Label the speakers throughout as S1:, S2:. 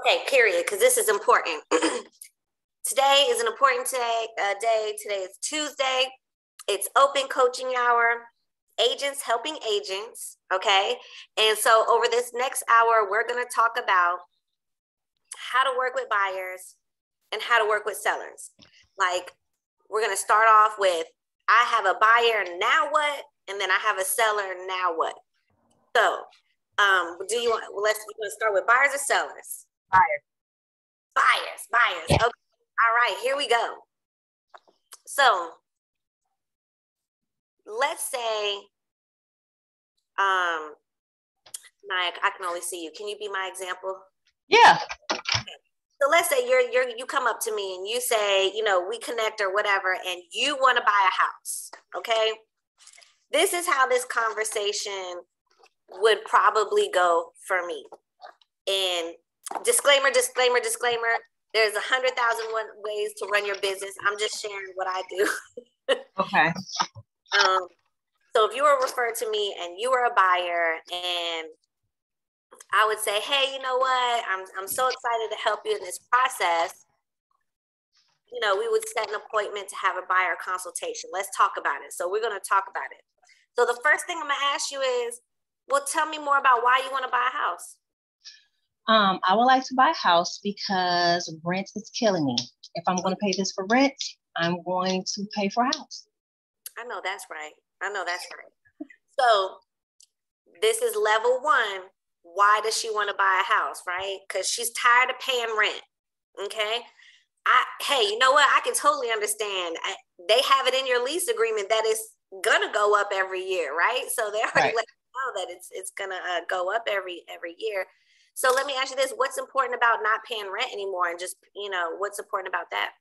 S1: Okay, period, because this is important. Today is an important day. Today is Tuesday. It's open coaching hour. Agents helping agents, okay? And so over this next hour, we're going to talk about how to work with buyers and how to work with sellers. Like, we're going to start off with, I have a buyer, now what? And then I have a seller, now what? So, you want to start with buyers or sellers? Buyers. Okay. All right, here we go. So let's say, Naya, I can only see you. Can you be my example?
S2: Yeah.
S1: Okay. So let's say you come up to me and you say, we connect or whatever, and you want to buy a house. Okay. This is how this conversation would probably go for me. And disclaimer, there's 100,000 ways to run your business. I'm just sharing what I do.
S2: Okay.
S1: So if you were referred to me and you were a buyer, and I would say, hey, you know what? I'm so excited to help you in this process. We would set an appointment to have a buyer consultation. Let's talk about it. So we're going to talk about it. So the first thing I'm going to ask you is, well, tell me more about why you want to buy a house.
S2: I would like to buy a house because rent is killing me. If I'm going to pay this for rent, I'm going to pay for a house.
S1: I know that's right. So this is level one. Why does she want to buy a house, right? Because she's tired of paying rent. Okay. Hey, you know what? I can totally understand. They have it in your lease agreement that it's gonna go up every year, right? So they already let you know that it's gonna go up every year. So let me ask you this: what's important about not paying rent anymore, and just what's important about that?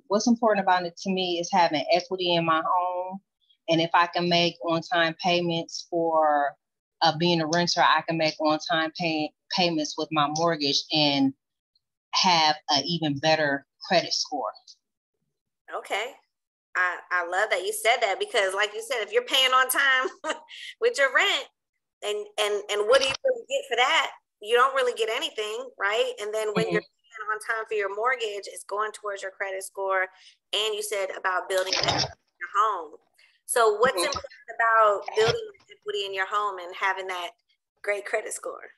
S2: What's important about it to me is having equity in my home, and if I can make on-time payments for being a renter, I can make on-time payments with my mortgage and have an even better credit score.
S1: Okay. I love that you said that, because like you said, if you're paying on time with your rent, and what do you really get for that? You don't really get anything, right? And then when you're paying on time for your mortgage, it's going towards your credit score. And you said about building equity in your home. So what's important about building equity in your home and having that great credit score?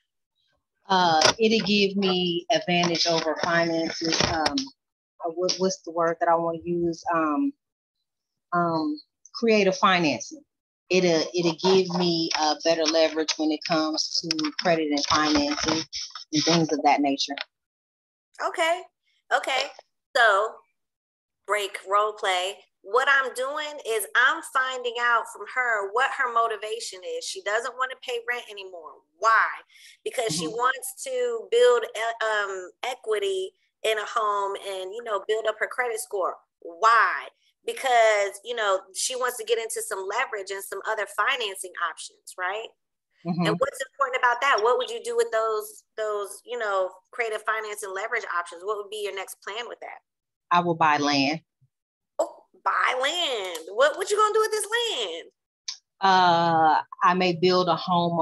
S2: It'll give me advantage over finances. What's the word that I want to use? Creative financing. It'll give me better leverage when it comes to credit and financing and things of that nature.
S1: Okay. So, break, role play. What I'm doing is I'm finding out from her what her motivation is. She doesn't want to pay rent anymore. Why? Because she wants to build equity in a home and, build up her credit score. Why? Because, she wants to get into some leverage and some other financing options, right? And what's important about that? What would you do with those, creative finance and leverage options? What would be your next plan with that?
S2: I will buy land.
S1: Oh, buy land. What you gonna do with this land?
S2: I may build a home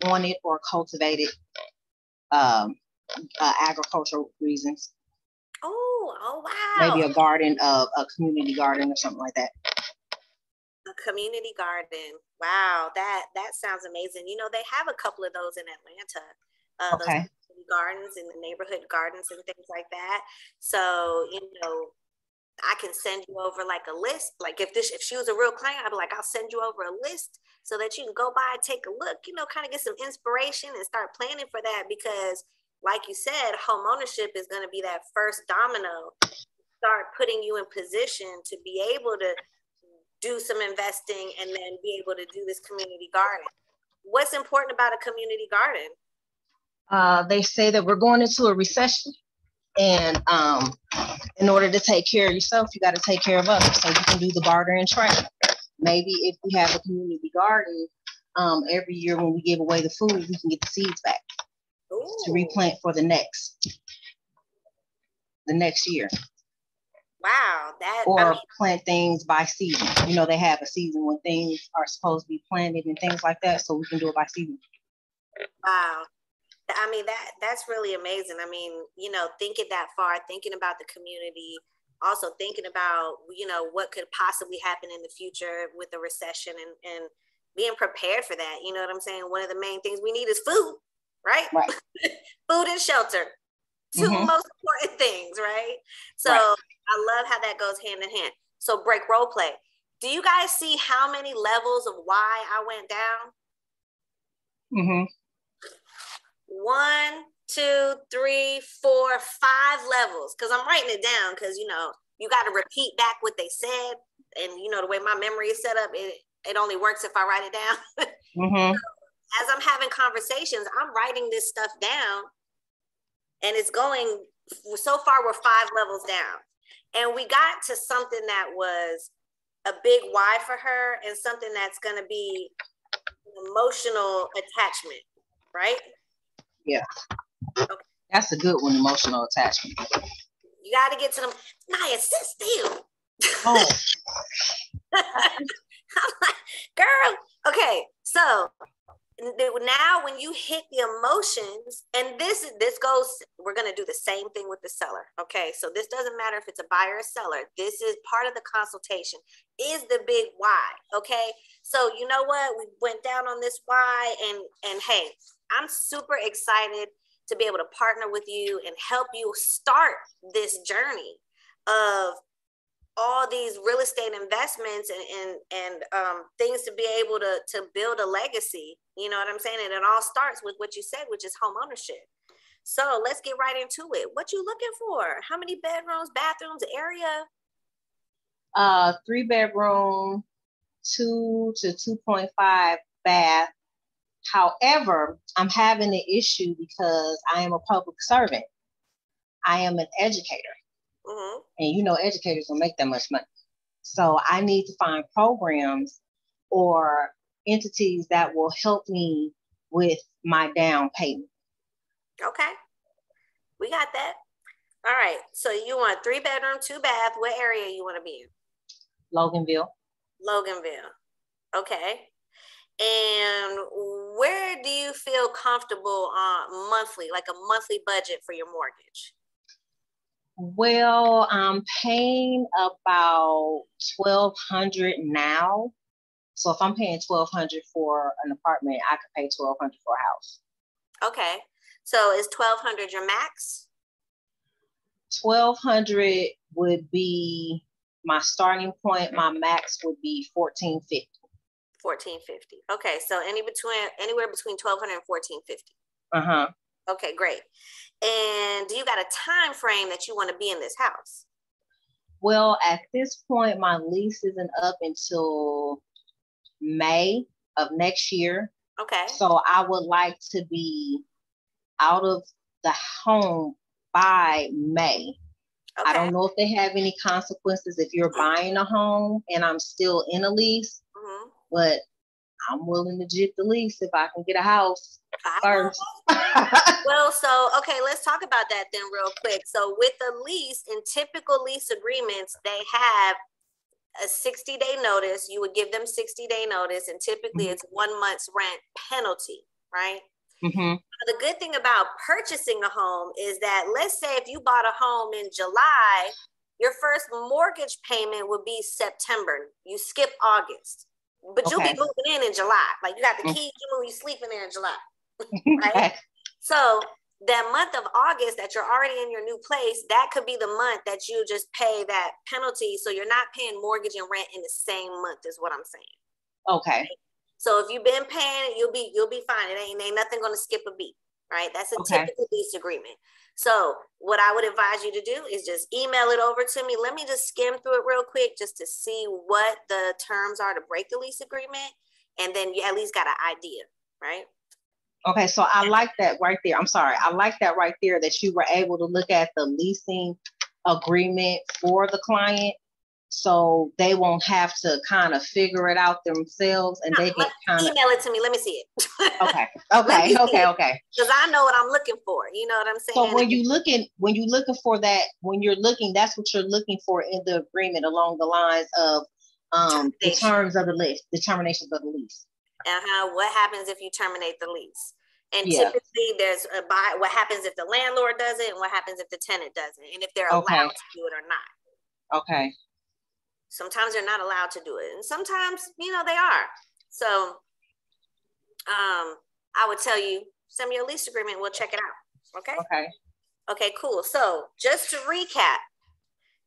S2: on it or cultivate it, agricultural reasons.
S1: Oh, wow.
S2: Maybe a garden, a community garden or something like that.
S1: A community garden. Wow, that sounds amazing. They have a couple of those in Atlanta. Those community gardens and the neighborhood gardens and things like that. So, I can send you over like a list. Like if she was a real client, I'd be like, I'll send you over a list so that you can go by and take a look, kind of get some inspiration and start planning for that. Because like you said, home ownership is going to be that first domino, start putting you in position to be able to do some investing and then be able to do this community garden. What's important about a community garden?
S2: They say that we're going into a recession. And in order to take care of yourself, you got to take care of others. So you can do the barter and trade. Maybe if we have a community garden, every year when we give away the food, we can get the seeds back to replant for the next year.
S1: Wow,
S2: plant things by season. They have a season when things are supposed to be planted and things like that. So we can do it by season.
S1: Wow. I mean, that's really amazing. I mean, you know, thinking that far, thinking about the community, also thinking about, you know, what could possibly happen in the future with the recession, and being prepared for that. You know what I'm saying? One of the main things we need is food, right?
S2: Right.
S1: Food and shelter. Two most important things, right? So
S2: right.
S1: I love how that goes hand in hand. So break role play. Do you guys see how many levels of why I went down?
S2: Mm-hmm.
S1: 1, 2, 3, 4, 5 levels. Because I'm writing it down because, you know, you got to repeat back what they said. And, you know, the way my memory is set up, it only works if I write it down.
S2: Mm-hmm.
S1: As I'm having conversations, I'm writing this stuff down, and it's going, so far we're 5 levels down. And we got to something that was a big why for her, and something that's going to be emotional attachment, right?
S2: Yeah.
S1: Okay.
S2: That's a good one, emotional attachment.
S1: You got to get to them. Naya, sit still.
S2: Oh.
S1: I'm like, girl. Okay, so now when you hit the emotions, and this goes, we're going to do the same thing with the seller. Okay, so this doesn't matter if it's a buyer or seller. This is part of the consultation, is the big why. Okay, so you know what, we went down on this why, and hey, I'm super excited to be able to partner with you and help you start this journey of all these real estate investments and things to be able to build a legacy. You know what I'm saying? And it all starts with what you said, which is home ownership. So let's get right into it. What you looking for? How many bedrooms, bathrooms, area?
S2: 3-bedroom, 2 to 2.5 bath. However, I'm having an issue because I am a public servant. I am an educator. Mm-hmm. And you know, educators don't make that much money. So I need to find programs or entities that will help me with my down payment.
S1: Okay. We got that. All right. So you want 3-bedroom, 2 bath. What area you want to be in?
S2: Loganville.
S1: Loganville. Okay. And where do you feel comfortable on monthly, like a monthly budget for your mortgage?
S2: Well, I'm paying about $1,200 now. So if I'm paying $1,200 for an apartment, I could pay $1,200 for a house.
S1: Okay. So is $1,200 your max?
S2: $1,200 would be my starting point. My max would be $1,450.
S1: $1,450. Okay, so anywhere between $1,200 and $1,450.
S2: Uh-huh.
S1: Okay, great. And do you got a time frame that you want to be in this house?
S2: Well, at this point, my lease isn't up until May of next year.
S1: Okay.
S2: So I would like to be out of the home by May. Okay. I don't know if they have any consequences if you're buying a home and I'm still in a lease, but I'm willing to jip the lease if I can get a house first.
S1: Well, so, okay, let's talk about that then real quick. So with the lease, in typical lease agreements, they have a 60-day notice. You would give them 60-day notice, and typically it's 1 month's rent penalty, right? Mm-hmm. The good thing about purchasing a home is that, let's say if you bought a home in July, your first mortgage payment would be September. You skip August, but you'll be moving in July. Like, you got the keys, you sleeping there in July, right? So that month of August that you're already in your new place, that could be the month that you just pay that penalty. So you're not paying mortgage and rent in the same month, is what I'm saying.
S2: Okay.
S1: So if you've been paying it, you'll be fine. It ain't nothing going to skip a beat, right? That's a typical lease agreement. So what I would advise you to do is just email it over to me. Let me just skim through it real quick just to see what the terms are to break the lease agreement. And then you at least got an idea, right?
S2: Okay, so I like that right there. I'm sorry. I like that right there that you were able to look at the leasing agreement for the client, so they won't have to kind of figure it out themselves, and they can kind of
S1: email it to me. Let me see it.
S2: Okay.
S1: Because I know what I'm looking for. You know what I'm saying?
S2: So when you're looking for that, that's what you're looking for in the agreement along the lines of the terms of the lease, the terminations of the lease.
S1: What happens if you terminate the lease? And typically there's a buy. What happens if the landlord does it, and what happens if the tenant doesn't, and if they're allowed to do it or not.
S2: Okay.
S1: Sometimes they're not allowed to do it, and sometimes, you know, they are. So I would tell you, send me your lease agreement. We'll check it out. Okay.
S2: Okay.
S1: Okay, cool. So just to recap,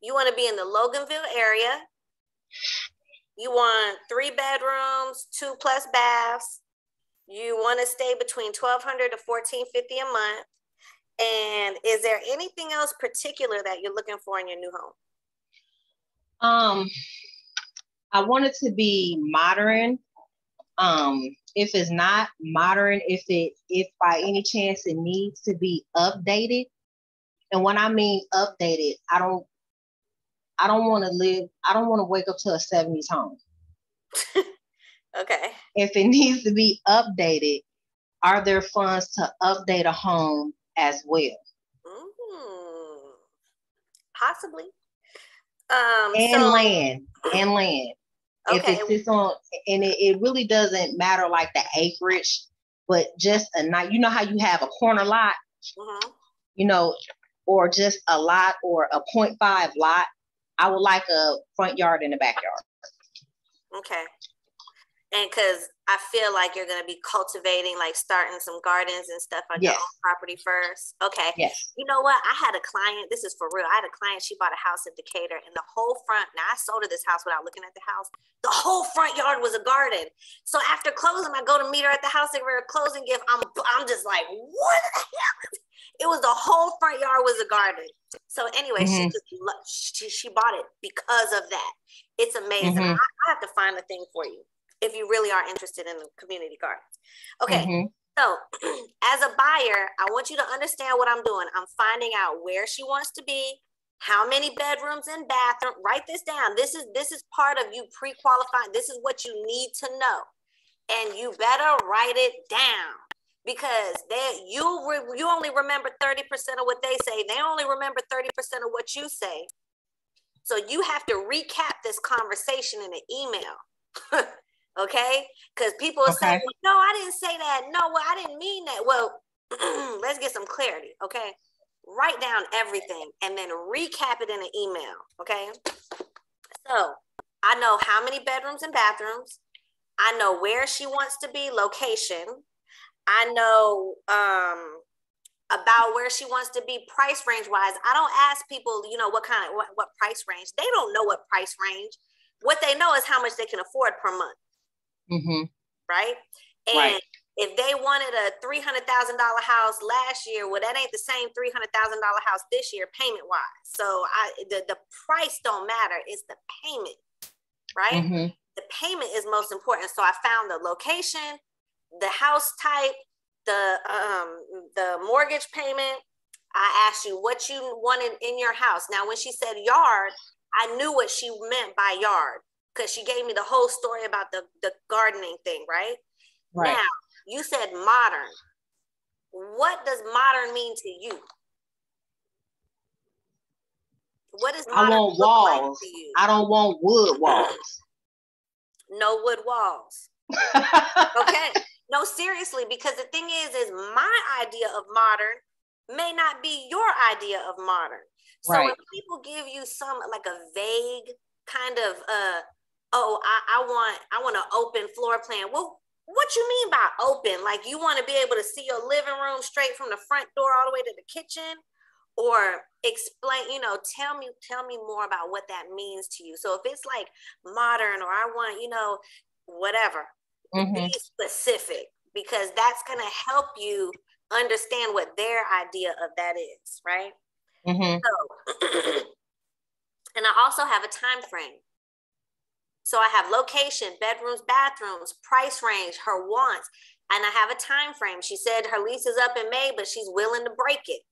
S1: you want to be in the Loganville area. You want 3 bedrooms, 2+ baths. You want to stay between $1,200 to $1,450 a month. And is there anything else particular that you're looking for in your new home?
S2: I want it to be modern. If it's not modern, if by any chance it needs to be updated, and when I mean updated, I don't want to wake up to a 70s home.
S1: Okay.
S2: If it needs to be updated, are there funds to update a home as well?
S1: Possibly.
S2: Land.
S1: Okay.
S2: If it sits on, and it really doesn't matter like the acreage, but just a night, you know how you have a corner lot, you know, or just a lot or a 0.5 lot. I would like a front yard and a backyard.
S1: Okay. And because I feel like you're going to be cultivating, like starting some gardens and stuff on your own property first. Okay.
S2: Yes.
S1: You know what? I had a client, this is for real. I had a client, she bought a house in Decatur, and the whole front, now I sold her this house without looking at the house. The whole front yard was a garden. So after closing, I go to meet her at the house and we're a closing gift. I'm just like, what the hell? It was the whole front yard was a garden. So anyway, she bought it because of that. It's amazing. I have to find a thing for you if you really are interested in the community gardens. Okay, so as a buyer, I want you to understand what I'm doing. I'm finding out where she wants to be, how many bedrooms and bathroom. Write this down. This is part of you pre-qualifying. This is what you need to know. And you better write it down, because you only remember 30% of what they say. They only remember 30% of what you say. So you have to recap this conversation in an email. Okay? Because people are saying, well, no, I didn't say that. No, well, I didn't mean that. Well, let's get some clarity. Okay? Write down everything and then recap it in an email. Okay? So I know how many bedrooms and bathrooms. I know where she wants to be, location. I know about where she wants to be price range wise. I don't ask people, you know, what price range. They don't know what price range. What they know is how much they can afford per month. Right? And if they wanted a $300,000 house last year, well, that ain't the same $300,000 house this year payment wise. So the price don't matter. It's the payment, right? The payment is most important. So I found the location, the house type, the mortgage payment. I asked you what you wanted in your house. Now, when she said yard, I knew what she meant by yard, because she gave me the whole story about the gardening thing, right? Now, you said modern. What does modern mean to you? What is modern?
S2: I want walls. Like to you? I don't want wood walls.
S1: No wood walls. Okay. No, seriously, because the thing is my idea of modern may not be your idea of modern. So when people give you some like a vague kind of I want an open floor plan. Well, what you mean by open? Like you want to be able to see your living room straight from the front door all the way to the kitchen? Or explain, you know, tell me more about what that means to you. So if it's like modern, or I want, you know, whatever, be specific, because that's going to help you understand what their idea of that is, right? So, and I also have a time frame. So I have location, bedrooms, bathrooms, price range, her wants, and I have a time frame. She said her lease is up in May, but she's willing to break it.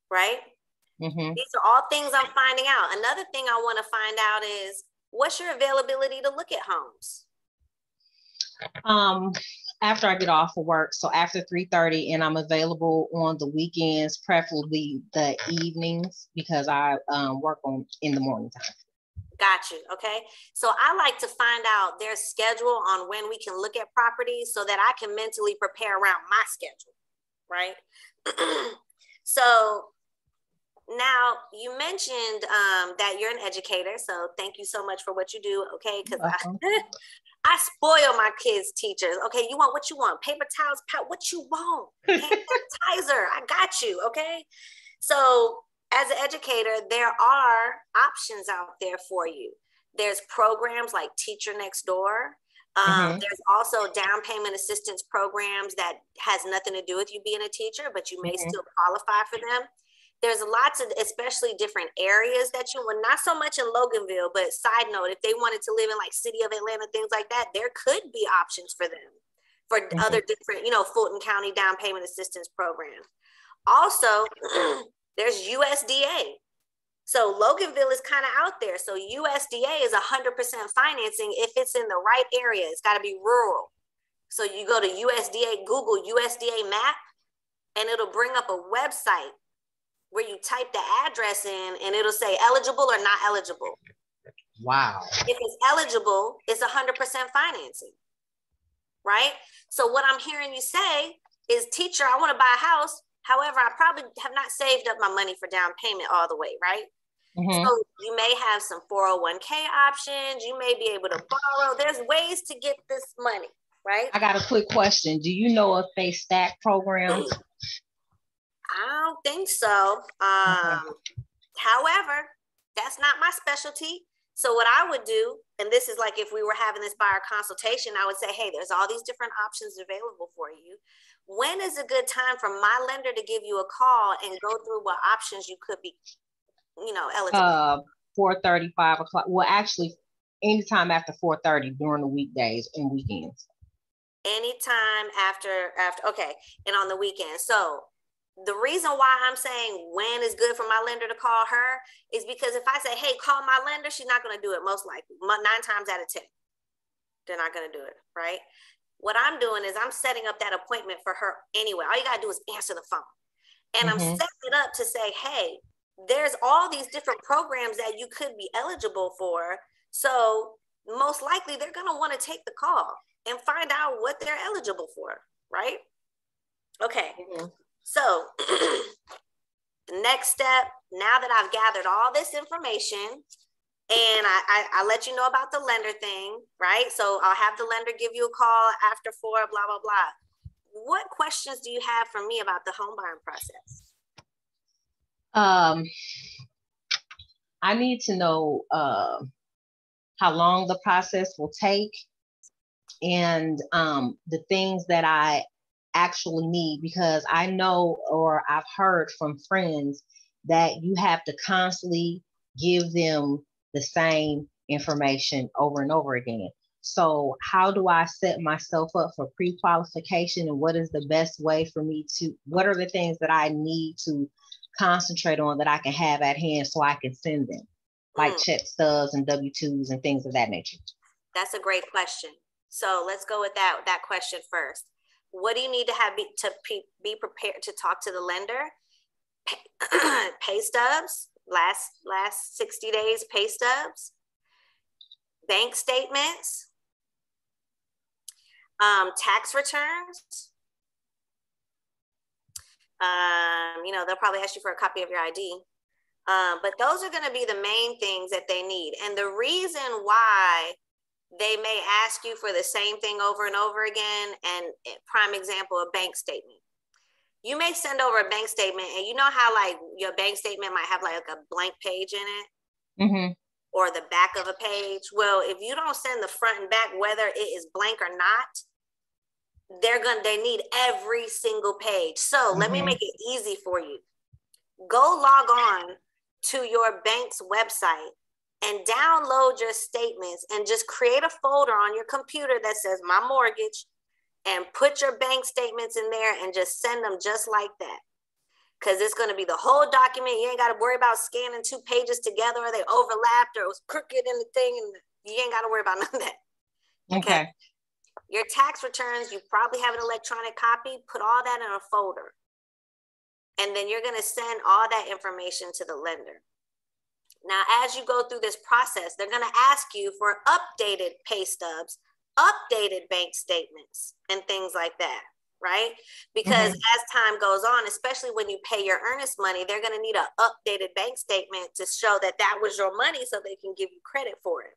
S1: Right? These are all things I'm finding out. Another thing I want to find out is, what's your availability to look at homes?
S2: After I get off of work, so after 3:30, and I'm available on the weekends, preferably the evenings, because I work in the morning time.
S1: Got you. Okay. So I like to find out their schedule on when we can look at properties so that I can mentally prepare around my schedule. Right. So now you mentioned that you're an educator. So thank you so much for what you do. Okay. Because I spoil my kids' teachers. Okay. You want what you want? Paper towels, what you want? Hand sanitizer. I got you. Okay. So as an educator, there are options out there for you. There's programs like Teacher Next Door. There's also down payment assistance programs that has nothing to do with you being a teacher, but you may still qualify for them. There's lots of, especially different areas that you, well, not so much in Loganville, but side note, if they wanted to live in like City of Atlanta, things like that, there could be options for them for other different, Fulton County down payment assistance programs. Also, there's USDA. So Loganville is kind of out there. So USDA is 100% financing if it's in the right area. It's got to be rural. So you go to USDA, Google USDA map, and it'll bring up a website where you type the address in and it'll say eligible or not eligible.
S2: Wow.
S1: If it's eligible, it's 100% financing, right? So what I'm hearing you say is, teacher, I want to buy a house. However, I probably have not saved up my money for down payment all the way, right? So you may have some 401k options. You may be able to borrow. There's ways to get this money, right?
S2: I got a quick question. Do you know if they stack programs?
S1: I don't think so. However, that's not my specialty. So what I would do, and this is like if we were having this buyer consultation, I would say, hey, there's all these different options available for you. When is a good time for my lender to give you a call and go through what options you could be, eligible?
S2: 4:30, 5 o'clock. Well, actually, anytime after 4:30 during the weekdays and weekends.
S1: Anytime after, okay, and on the weekend. So the reason why I'm saying when is good for my lender to call her is because if I say, hey, call my lender, she's not going to do it most likely. 9 times out of 10, they're not going to do it, right? What I'm doing is I'm setting up that appointment for her anyway. All you got to do is answer the phone. And I'm setting it up to say, hey, there's all these different programs that you could be eligible for. So most likely they're going to want to take the call and find out what they're eligible for, right? Okay. So the next step, now that I've gathered all this information and I let you know about the lender thing, right? So I'll have the lender give you a call after 4, blah, blah, blah. What questions do you have for me about the home buying process?
S2: I need to know how long the process will take and the things that I actually need, because I know, or I've heard from friends, that you have to constantly give them the same information over and over again. So how do I set myself up for pre-qualification, and what is the best way for me to, what are the things that I need to concentrate on that I can have at hand so I can send them, like check stubs and W-2s and things of that nature? That's
S1: a great question. So let's go with that question first. What do you need to have to be prepared to talk to the lender? Pay stubs, last 60 days pay stubs, bank statements, tax returns. They'll probably ask you for a copy of your ID. But those are going to be the main things that they need. And the reason why they may ask you for the same thing over and over again, and prime example, a bank statement. You may send over a bank statement, and you know how like your bank statement might have like a blank page in it, or the back of a page. Well, if you don't send the front and back, whether it is blank or not, they need every single page. So let me make it easy for you. Go log on to your bank's website and download your statements and just create a folder on your computer that says my mortgage, and put your bank statements in there and just send them just like that. Because it's going to be the whole document. You ain't got to worry about scanning 2 pages together, or they overlapped, or it was crooked in the thing, and you ain't got to worry about none of that. Okay. Your tax returns, you probably have an electronic copy. Put all that in a folder. And then you're going to send all that information to the lender. Now, as you go through this process, they're going to ask you for updated pay stubs, updated bank statements, and things like that, right? Because as time goes on, especially when you pay your earnest money, they're going to need an updated bank statement to show that that was your money so they can give you credit for it.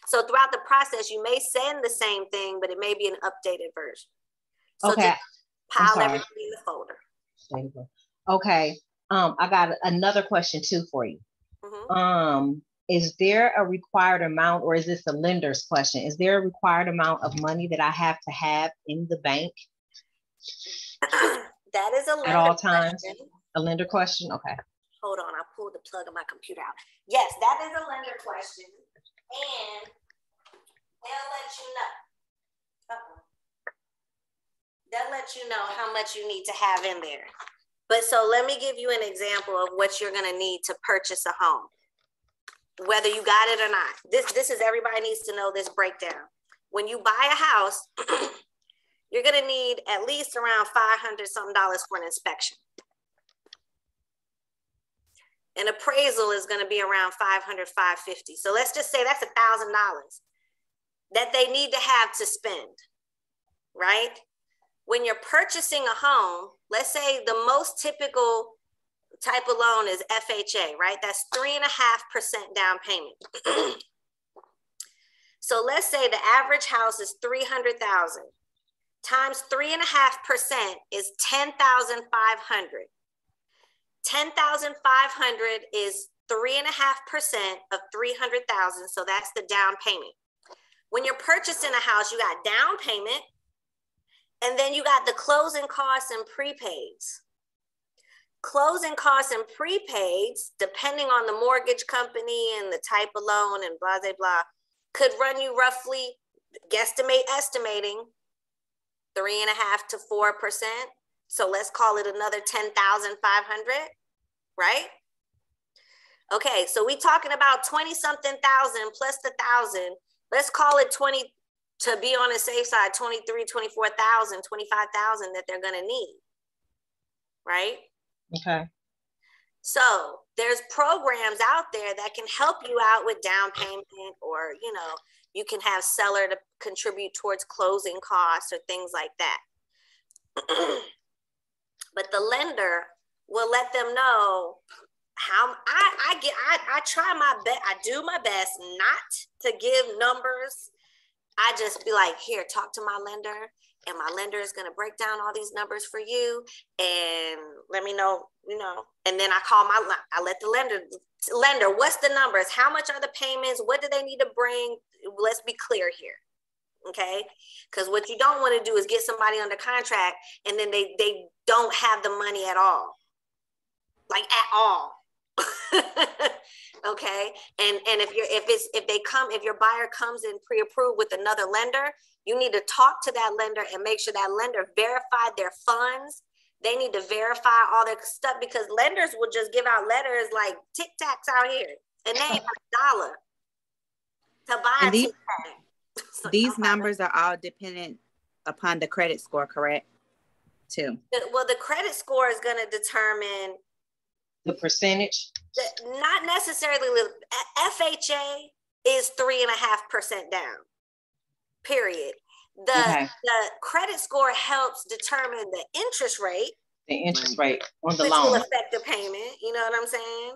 S1: So throughout the process, you may send the same thing, but it may be an updated version. So just pile everything in the folder.
S2: Okay. I got another question too for you. Is there a required amount, or is this a lender's question? Is there a required amount of money that I have to have in the bank?
S1: That is a lender
S2: at all times.
S1: Question.
S2: A lender question. Okay.
S1: Hold on, I'll pull the plug of my computer out. Yes, that is a lender question, and they'll let you know. They'll let you know how much you need to have in there. But so let me give you an example of what you're going to need to purchase a home, whether you got it or not. This is, everybody needs to know this breakdown. When you buy a house, you're going to need at least around $500 something for an inspection. An appraisal is going to be around $500, $550. So let's just say that's $1,000 that they need to have to spend, right? When you're purchasing a home, let's say the most typical type of loan is FHA, right? That's 3.5% down payment. So let's say the average house is $300,000 times 3.5% is $10,500. 10,500 is 3.5% of 300,000. So that's the down payment. When you're purchasing a house, you got down payment, and then you got the closing costs and prepaids. Closing costs and prepaids, depending on the mortgage company and the type of loan and blah, blah, blah, could run you roughly, estimating 3.5% to 4%. So let's call it another 10,500, right? Okay, so we talking about 20-something thousand plus the 1,000. Let's call it 20, to be on the safe side, 23, 24,000, 25,000 that they're gonna need, right?
S2: Okay.
S1: So there's programs out there that can help you out with down payment, or, you know, you can have seller to contribute towards closing costs or things like that. But the lender will let them know how I try my best. I do my best not to give numbers. I just be like, here, talk to my lender, and my lender is going to break down all these numbers for you and let me know, you know, and then I let the lender, what's the numbers? How much are the payments? What do they need to bring? Let's be clear here. Okay. Because what you don't want to do is get somebody under contract and then they don't have the money at all. Like at all. Okay. And if your buyer comes in pre-approved with another lender, you need to talk to that lender and make sure that lender verified their funds. They need to verify all their stuff, because lenders will just give out letters like Tic Tacs out here, and they ain't got $1 to buy a Tic Tac.
S3: So these numbers are all dependent upon the credit score, correct? Too.
S1: Well, the credit score is going to determine
S2: the percentage.
S1: Not necessarily. FHA is 3.5% down. Period. The credit score helps determine the interest rate.
S2: The interest rate on the
S1: which
S2: loan
S1: will affect the payment. You know what I'm saying?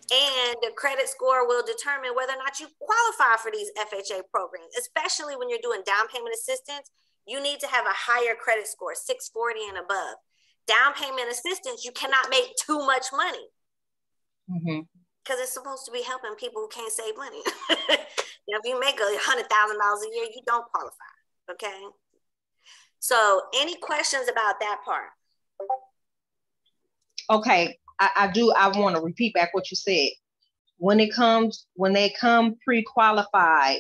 S1: And the credit score will determine whether or not you qualify for these FHA programs, especially when you're doing down payment assistance. You need to have a higher credit score, 640 and above. Down payment assistance, you cannot make too much money. Because it's supposed to be helping people who can't save money. Now, if you make $100,000 a year, you don't qualify. Okay. So any questions about that part?
S2: Okay. I want to repeat back what you said. When they come pre-qualified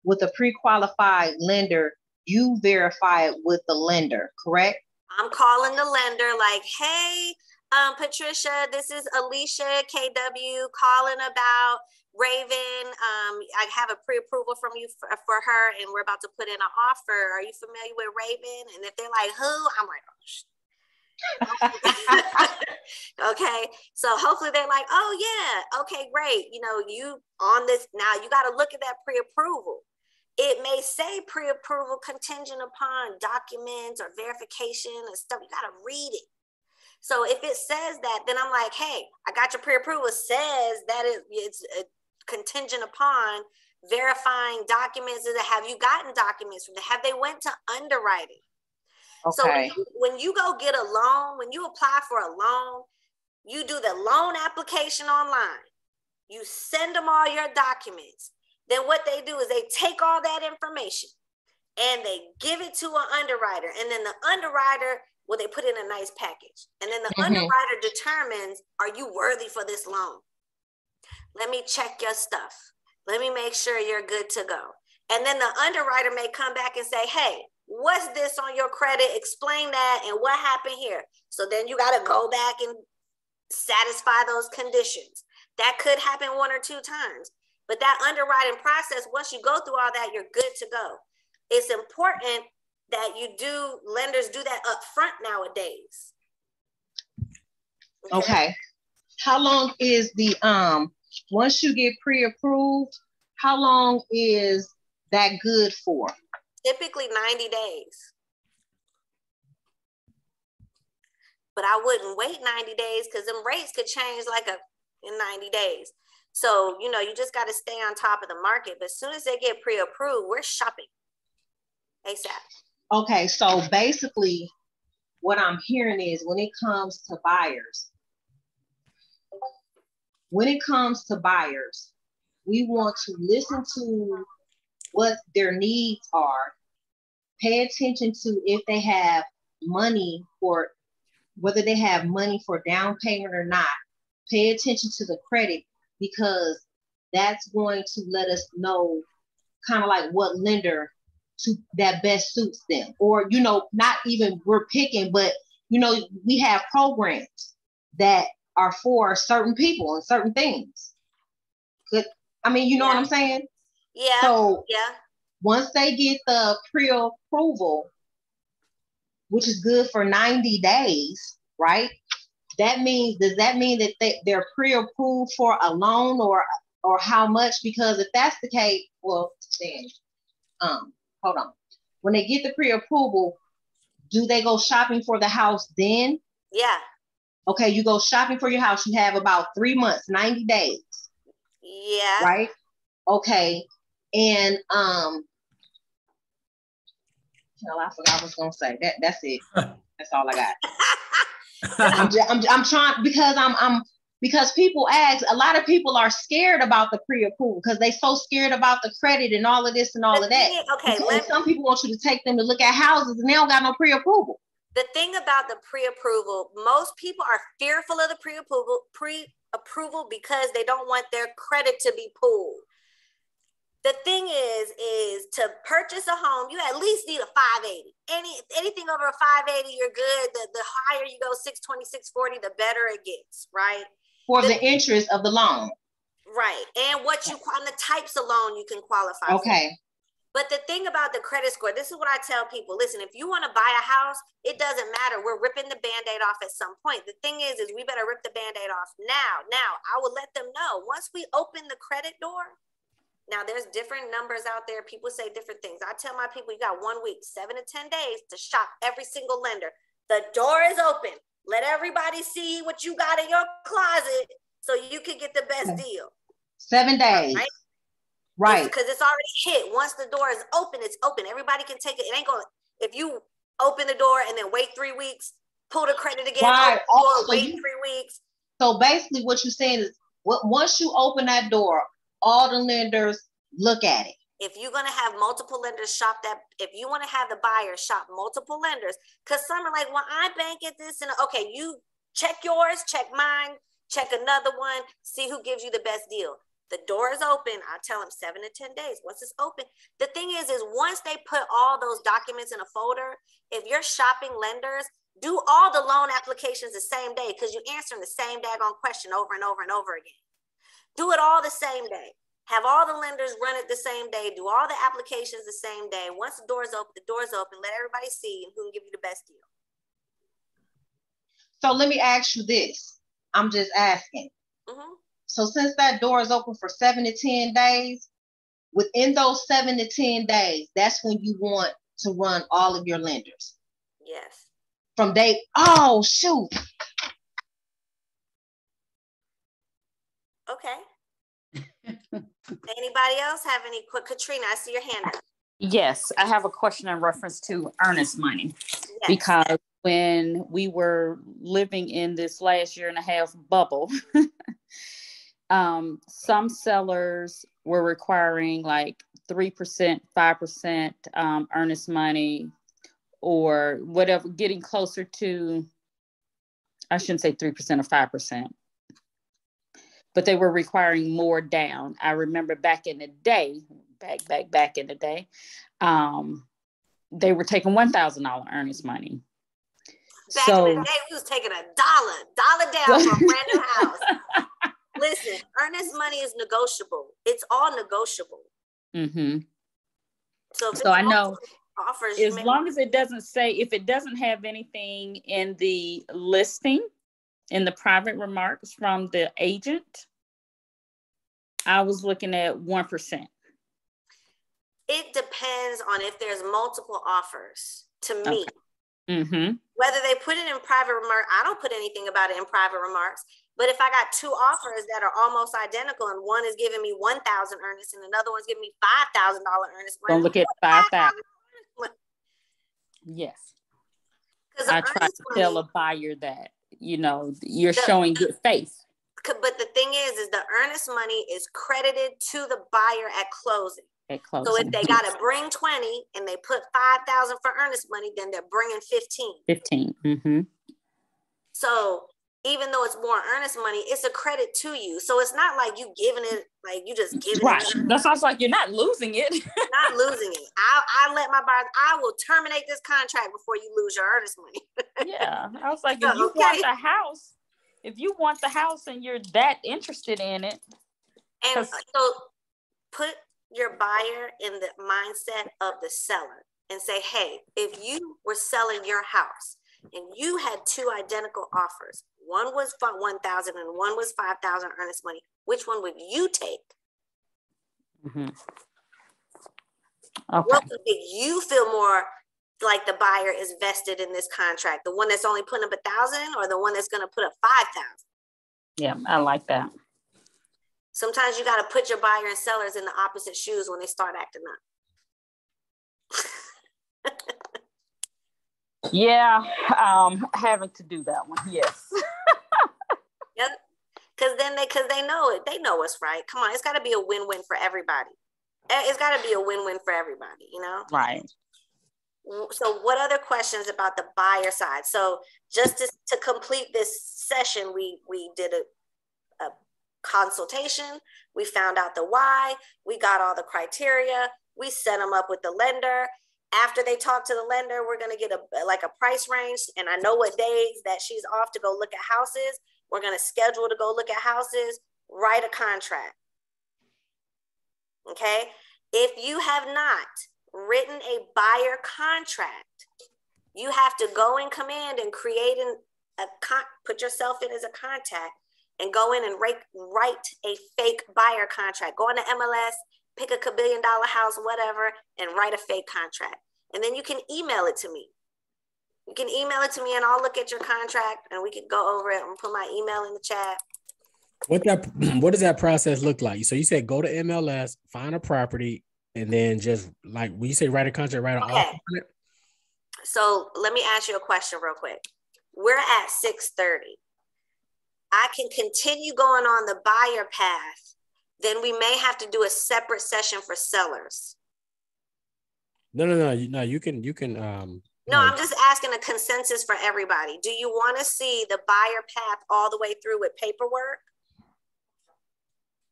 S2: with a pre-qualified lender, you verify it with the lender, correct?
S1: I'm calling the lender like, hey, Patricia, this is Alicia KW calling about Raven. I have a pre-approval from you for her, and we're about to put in an offer. Are you familiar with Raven? And if they're like, who? I'm like, oh, Okay. So hopefully they're like, oh yeah, okay, great. You know, you on this now, you got to look at that pre-approval. It may say pre-approval contingent upon documents or verification and stuff. You got to read it. So if it says that, then I'm like, hey, I got your pre-approval. It says that it's contingent upon verifying documents. Have you gotten documents from them? Have they went to underwriting?
S2: Okay.
S1: So when you go get a loan, when you apply for a loan, you do the loan application online. You send them all your documents. Then what they do is they take all that information and they give it to an underwriter. And then the underwriter, well, they put in a nice package. And then the underwriter determines, are you worthy for this loan? Let me check your stuff. Let me make sure you're good to go. And then the underwriter may come back and say, hey, what's this on your credit? Explain that and what happened here. So then you got to go back and satisfy those conditions. That could happen 1 or 2 times. But that underwriting process, once you go through all that, you're good to go. It's important that lenders do that up front nowadays.
S2: Okay. How long is the, once you get pre-approved, how long is that good for?
S1: Typically 90 days. But I wouldn't wait 90 days because them rates could change in 90 days. So, you know, you just got to stay on top of the market. But as soon as they get pre-approved, we're shopping ASAP.
S2: Okay, so basically what I'm hearing is when it comes to buyers, we want to listen to what their needs are, pay attention to if they have money for, whether they have money for down payment or not, pay attention to the credit, because that's going to let us know kind of like what lender that best suits them. Or, you know, not even we're picking, but, you know, we have programs that are for certain people and certain things. But, I mean, you know what I'm saying?
S1: Yeah.
S2: So once they get the pre-approval, which is good for 90 days, right? Does that mean that they're pre-approved for a loan or how much? Because if that's the case, well, then, hold on. When they get the pre-approval, do they go shopping for the house then?
S1: Yeah.
S2: Okay, you go shopping for your house. You have about 3 months, 90 days.
S1: Yeah.
S2: Right? Okay. And hell, I forgot what I was gonna say. That's it. That's all I got. I'm trying because people ask, a lot of people are scared about the pre-approval because they so scared about the credit and all of this and all of that. Okay, some people want you to take them to look at houses and they don't got no pre-approval.
S1: The thing about the pre-approval, most people are fearful of the pre-approval because they don't want their credit to be pulled. The thing is to purchase a home, you at least need a 580. Anything over a 580, you're good. The higher you go, 620, 640, the better it gets, right?
S2: For the interest of the loan.
S1: Right. And the types of loan you can qualify for.
S2: Okay.
S1: But the thing about the credit score, this is what I tell people. Listen, if you want to buy a house, it doesn't matter. We're ripping the Band-Aid off at some point. The thing is we better rip the Band-Aid off now. Now, I will let them know. Once we open the credit door, now there's different numbers out there. People say different things. I tell my people, you got 1 week, 7 to 10 days to shop every single lender. The door is open. Let everybody see what you got in your closet so you can get the best deal.
S2: 7 days. Right.
S1: Because it's already hit. Once the door is open, it's open. Everybody can take it. It ain't going to, if you open the door and then wait 3 weeks, pull the credit again,
S2: right.
S1: wait 3 weeks.
S2: So basically what you're saying is once you open that door, all the lenders look at it.
S1: If you're going to have multiple lenders shop that, if you want to have the buyer shop multiple lenders, because some are like, well, I bank at this, and okay, you check yours, check mine, check another one, see who gives you the best deal. The door is open. I tell them 7 to 10 days. Once it's open, the thing is once they put all those documents in a folder, if you're shopping lenders, do all the loan applications the same day because you're answering the same daggone question over and over and over again. Do it all the same day. Have all the lenders run it the same day. Do all the applications the same day. Once the door's open, the door's open. Let everybody see who can give you the best deal.
S2: So let me ask you this. I'm just asking. Mm-hmm. So since that door is open for 7 to 10 days, within those 7 to 10 days, that's when you want to run all of your lenders.
S1: Yes.
S2: From day, oh, shoot.
S1: Okay. Anybody else have any quick? Katrina, I see your hand up.
S4: Yes, I have a question in reference to earnest money. Yes. Because when we were living in this last year and a half bubble, some sellers were requiring like 3%, 5% earnest money, or whatever, getting closer to, I shouldn't say 3% or 5%, but they were requiring more down. I remember back in the day, back in the day, they were taking $1,000 earnest money.
S1: Back in the day, we was taking $1 down for a brand new house. Listen, earnest money is negotiable. It's all negotiable.
S4: Mm-hmm. So I know offers, as long as it doesn't say, if it doesn't have anything in the listing, in the private remarks from the agent, I was looking at 1%.
S1: It depends on if there's multiple offers to me.
S4: Okay. Mm-hmm.
S1: Whether they put it in private remarks, I don't put anything about it in private remarks. But if I got two offers that are almost identical and one is giving me 1,000 earnest and another one's giving me $5,000 earnest,
S4: don't look at 5,000. Yes. I try to tell a buyer that, you're showing good faith.
S1: But the thing is the earnest money is credited to the buyer at closing. So if they got to bring 20 and they put 5,000 for earnest money, then they're bringing 15.
S4: 15. Mm-hmm.
S1: So even though it's more earnest money, it's a credit to you. So it's not like you giving it, like you just giving
S4: right.
S1: it.
S4: That sounds like you're not losing it.
S1: Not losing it. I let my buyers, I will terminate this contract before you lose your earnest money.
S4: Yeah. I was like, if you want the house and you're that interested in it.
S1: And so put your buyer in the mindset of the seller and say, hey, if you were selling your house and you had two identical offers, one was for 1,000 and one was 5,000 earnest money, which one would you take?
S4: Mm-hmm. Okay.
S1: What would make you feel more like the buyer is vested in this contract? The one that's only putting up 1,000 or the one that's going to put up 5,000?
S4: Yeah, I like that.
S1: Sometimes you got to put your buyer and sellers in the opposite shoes when they start acting up.
S4: Yeah, having to do that one. Yes.
S1: Yep. Because they know it. They know what's right. Come on, it's got to be a win-win for everybody. It's got to be a win-win for everybody,
S4: Right.
S1: So what other questions about the buyer side? So just to complete this session, we did a consultation. We found out the why. We got all the criteria. We set them up with the lender. After they talk to the lender, we're going to get a price range. And I know what days that she's off to go look at houses. We're going to schedule to go look at houses, write a contract. Okay. If you have not written a buyer contract, you have to go in command and create put yourself in as a contact and go in and write a fake buyer contract. Go on the MLS, pick a $1 billion house, whatever, and write a fake contract. And then you can email it to me. You can email it to me and I'll look at your contract and we can go over it and put my email in the chat.
S5: What does that process look like? So you said go to MLS, find a property, and then just like when you say write a contract, write an offer on it?
S1: So let me ask you a question real quick. We're at 6:30. I can continue going on the buyer path. Then we may have to do a separate session for sellers.
S5: No. You can.
S1: No, I'm just asking a consensus for everybody. Do you want to see the buyer path all the way through with paperwork?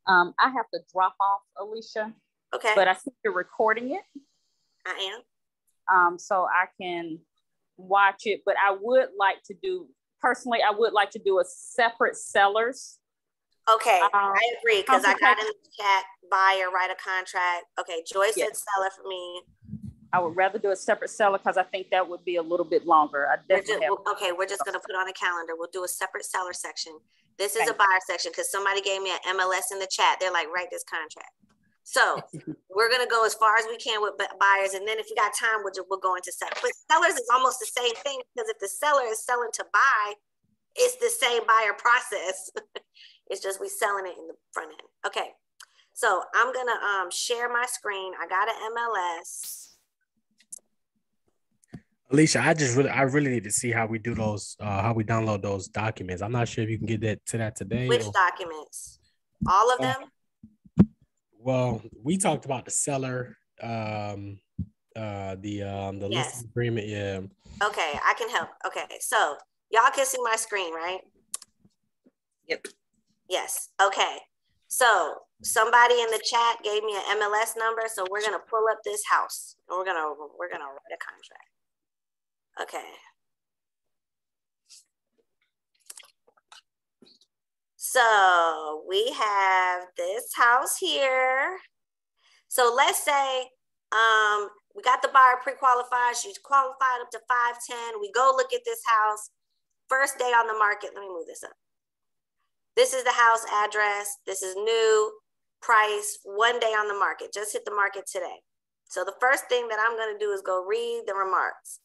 S4: I have to drop off, Alicia.
S1: Okay.
S4: But I think you're recording it.
S1: I
S4: am. So I can watch it. But I would like to do a separate sellers.
S1: Okay, I agree, because I got in the chat, buyer, write a contract. Okay, Joy said seller for me.
S4: I would rather do a separate seller because I think that would be a little bit longer. I definitely
S1: okay, we're just going to put on a calendar. We'll do a separate seller section. This is a buyer section because somebody gave me an MLS in the chat. They're like, write this contract. So we're going to go as far as we can with buyers. And then if you got time, we'll go into sellers. But sellers is almost the same thing because if the seller is selling to buy, it's the same buyer process. It's just we selling it in the front end. Okay. So I'm going to share my screen. I got an MLS.
S5: Alicia, I really need to see how we do those, how we download those documents. I'm not sure if you can get that today.
S1: Which documents? All of them?
S5: Well, we talked about the seller, the listing agreement. Yeah.
S1: Okay, I can help. Okay, so y'all can see my screen, right?
S3: Yep.
S1: Yes. Okay. So somebody in the chat gave me an MLS number, so we're gonna pull up this house and we're gonna write a contract. Okay. So we have this house here. So let's say we got the buyer pre-qualified. She's qualified up to 510. We go look at this house. First day on the market. Let me move this up. This is the house address. This is new price. 1 day on the market. Just hit the market today. So the first thing that I'm going to do is go read the remarks.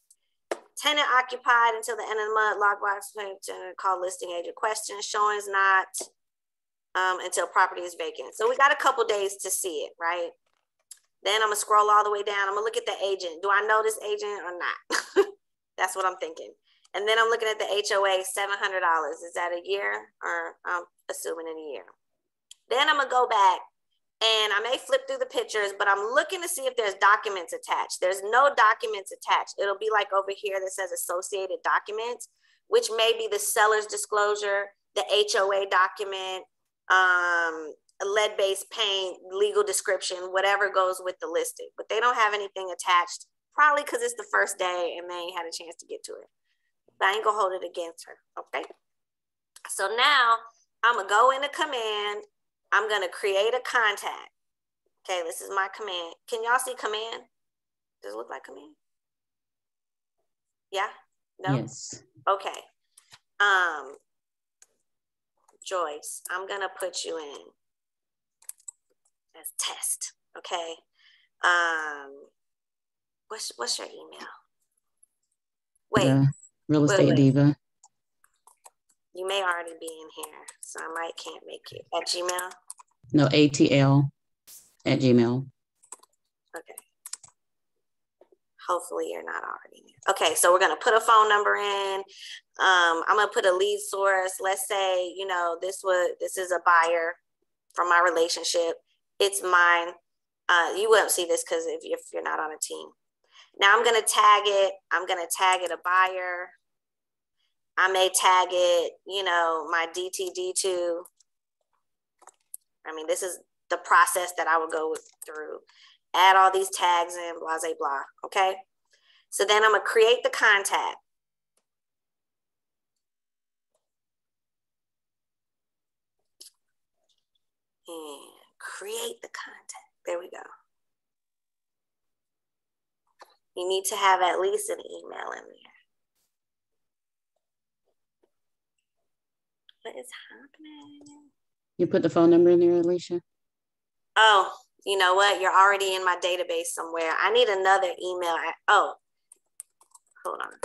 S1: Tenant occupied until the end of the month. Lockbox call listing agent. Question showings not until property is vacant. So we got a couple days to see it, right? Then I'm gonna scroll all the way down. I'm gonna look at the agent. Do I know this agent or not? That's what I'm thinking. And then I'm looking at the HOA, $700. Is that a year, or I'm assuming in a year? Then I'm gonna go back and I may flip through the pictures, but I'm looking to see if there's documents attached. There's no documents attached. It'll be like over here that says associated documents, which may be the seller's disclosure, the HOA document, a lead-based paint, legal description, whatever goes with the listing. But they don't have anything attached, probably because it's the first day and they ain't had a chance to get to it. But I ain't gonna hold it against her, okay? So now I'm gonna go into command. I'm gonna create a contact. Okay, this is my command. Can y'all see command? Does it look like command? Yeah? No?
S4: Yes.
S1: Okay. Joyce, I'm gonna put you in as test, okay? What's your email? Wait.
S6: Real Estate Diva.
S1: You may already be in here, so I might can't make it. At Gmail?
S6: No, ATL@gmail.
S1: Okay. Hopefully you're not already in here. Okay, so we're gonna put a phone number in. I'm gonna put a lead source. Let's say, you know, this is a buyer from my relationship. It's mine. You won't see this because if you're not on a team. Now I'm gonna tag it. I'm gonna tag it a buyer. I may tag it, you know, my DTD2. I mean, this is the process that I would go through. Add all these tags in, blah, blah, blah, okay? So then I'm gonna create the contact. And create the contact, there we go. You need to have at least an email in there. What is happening?
S6: You put the phone number in there, Alicia?
S1: Oh, you know what? You're already in my database somewhere. I need another email. Oh, hold on.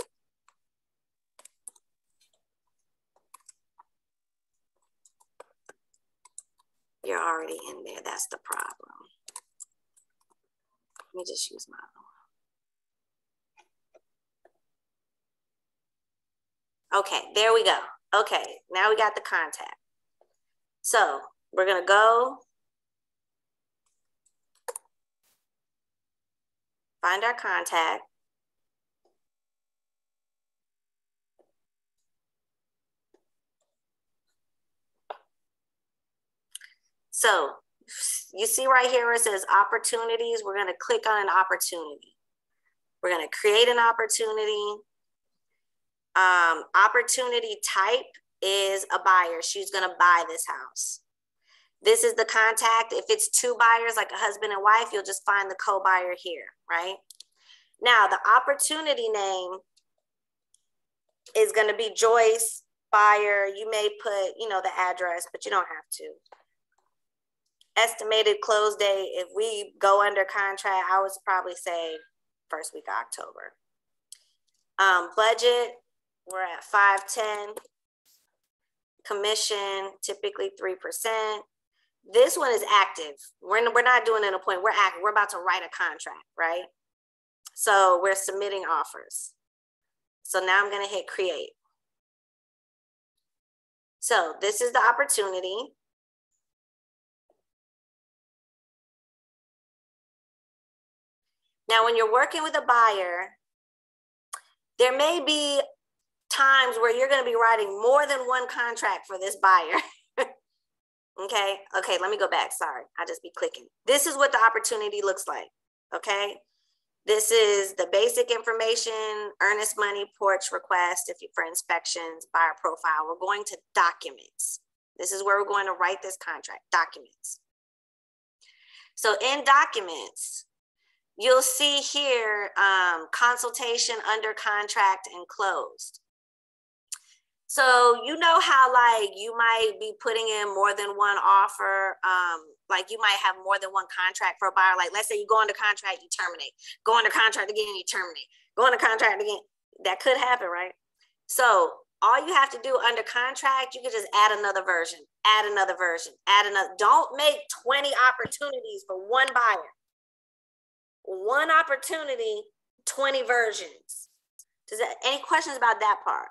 S1: You're already in there. That's the problem. Let me just use my own. Okay, there we go. Okay, now we got the contact. So we're gonna go find our contact. So you see right here where it says opportunities, we're gonna click on an opportunity. We're gonna create an opportunity. Opportunity type is a buyer. She's gonna buy this house. This is the contact. If it's two buyers, like a husband and wife, you'll just find the co-buyer here, right? Now, the opportunity name is going to be Joyce Buyer. You may put, you know, the address, but you don't have to. Estimated close date, if we go under contract, I would probably say first week of October. Budget, we're at 510. Commission, typically 3%. This one is active. We're not doing an appointment. We're active. We're about to write a contract, right? So we're submitting offers. So now I'm going to hit create. So this is the opportunity. Now, when you're working with a buyer, there may be times where you're going to be writing more than one contract for this buyer. Okay, let me go back. Sorry, I just be clicking. This is what the opportunity looks like. Okay, this is the basic information, earnest money, porch request, if you for inspections, buyer profile. We're going to documents. This is where we're going to write this contract, documents. So in documents, you'll see here consultation, under contract, and closed. So you know how like you might be putting in more than one offer, like you might have more than one contract for a buyer. Like let's say you go under contract, you terminate. Go under contract again, you terminate. Go under contract again. That could happen, right? So all you have to do under contract, you can just add another version, add another version, add another. Don't make 20 opportunities for one buyer. One opportunity, 20 versions. Any questions about that part?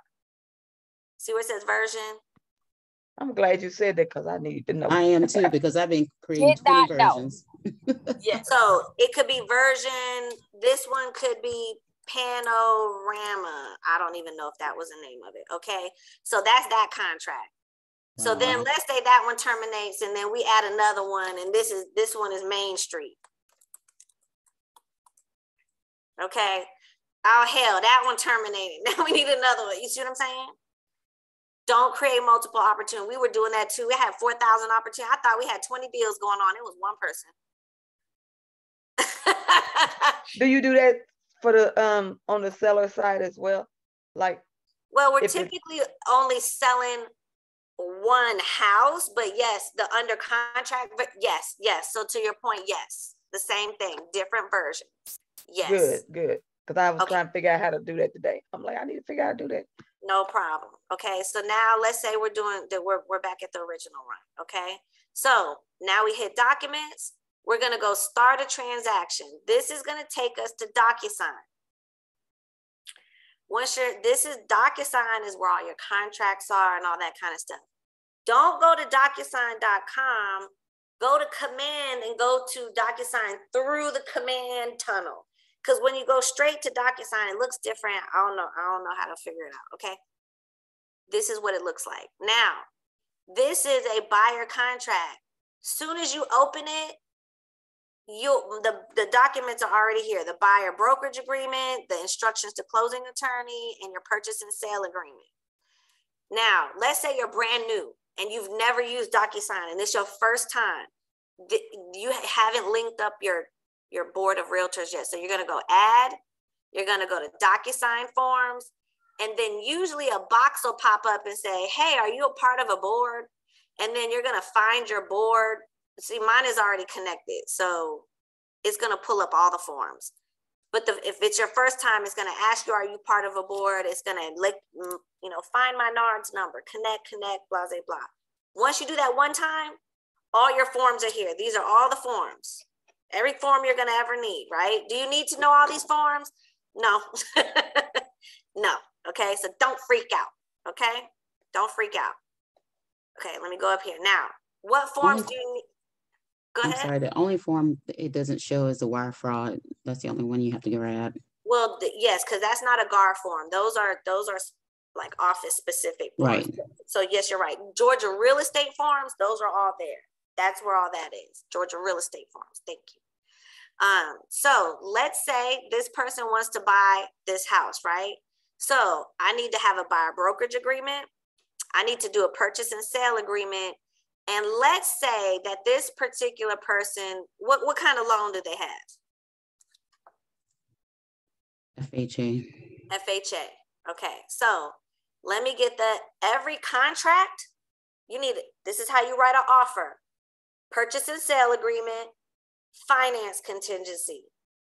S1: See where it says version?
S7: I'm glad you said that because I need to know.
S6: I am too, because I've been creating 20 versions.
S1: Yeah, so it could be version, this one could be Panorama. I don't even know if that was the name of it, okay? So that's that contract. So then let's say that one terminates and then we add another one and this one is Main Street. Okay. Oh, hell, that one terminated. Now we need another one. You see what I'm saying? Don't create multiple opportunities. We were doing that too. We had 4,000 opportunities. I thought we had 20 deals going on. It was one person.
S7: Do you do that for the on the seller side as well? Like,
S1: well, we're typically only selling one house, but yes, the under contract, but yes. So to your point, yes, the same thing, different versions. Yes.
S7: Good. Because I was trying to figure out how to do that today. I'm like, I need to figure out how to do that.
S1: No problem. Okay, so now let's say we're doing that. We're back at the original run. Okay, so now we hit documents. We're gonna go start a transaction. This is gonna take us to DocuSign. DocuSign is where all your contracts are and all that kind of stuff. Don't go to DocuSign.com. Go to command and go to DocuSign through the command tunnel. Because when you go straight to DocuSign, it looks different. I don't know how to figure it out, okay? This is what it looks like. Now, this is a buyer contract. Soon as you open it, the documents are already here. The buyer brokerage agreement, the instructions to closing attorney, and your purchase and sale agreement. Now, let's say you're brand new and you've never used DocuSign and it's your first time. You haven't linked up your board of realtors yet. So you're going to go add, you're going to go to DocuSign forms, and then usually a box will pop up and say, hey, are you a part of a board? And then you're going to find your board. See, mine is already connected. So it's going to pull up all the forms. But if it's your first time, it's going to ask you, are you part of a board? It's going to, find my NARD's number, connect, blah, blah, blah. Once you do that one time, all your forms are here. These are all the forms. Every form you're going to ever need, right? Do you need to know all these forms? No. No. Okay. So don't freak out. Okay. Don't freak out. Okay. Let me go up here. Now, what forms do you need? Go ahead.
S6: I'm sorry. The only form it doesn't show is the wire fraud. That's the only one you have to grab.
S1: Well, yes, because that's not a GAR form. Those are like office specific forms. Right. So yes, you're right. Georgia real estate forms, those are all there. That's where all that is. Georgia real estate forms. Thank you. So let's say this person wants to buy this house, right? So I need to have a buyer brokerage agreement. I need to do a purchase and sale agreement. And let's say that this particular person, what kind of loan do they have?
S6: FHA.
S1: FHA. Okay, so let me get every contract, you need it. This is how you write an offer. Purchase and sale agreement, finance contingency.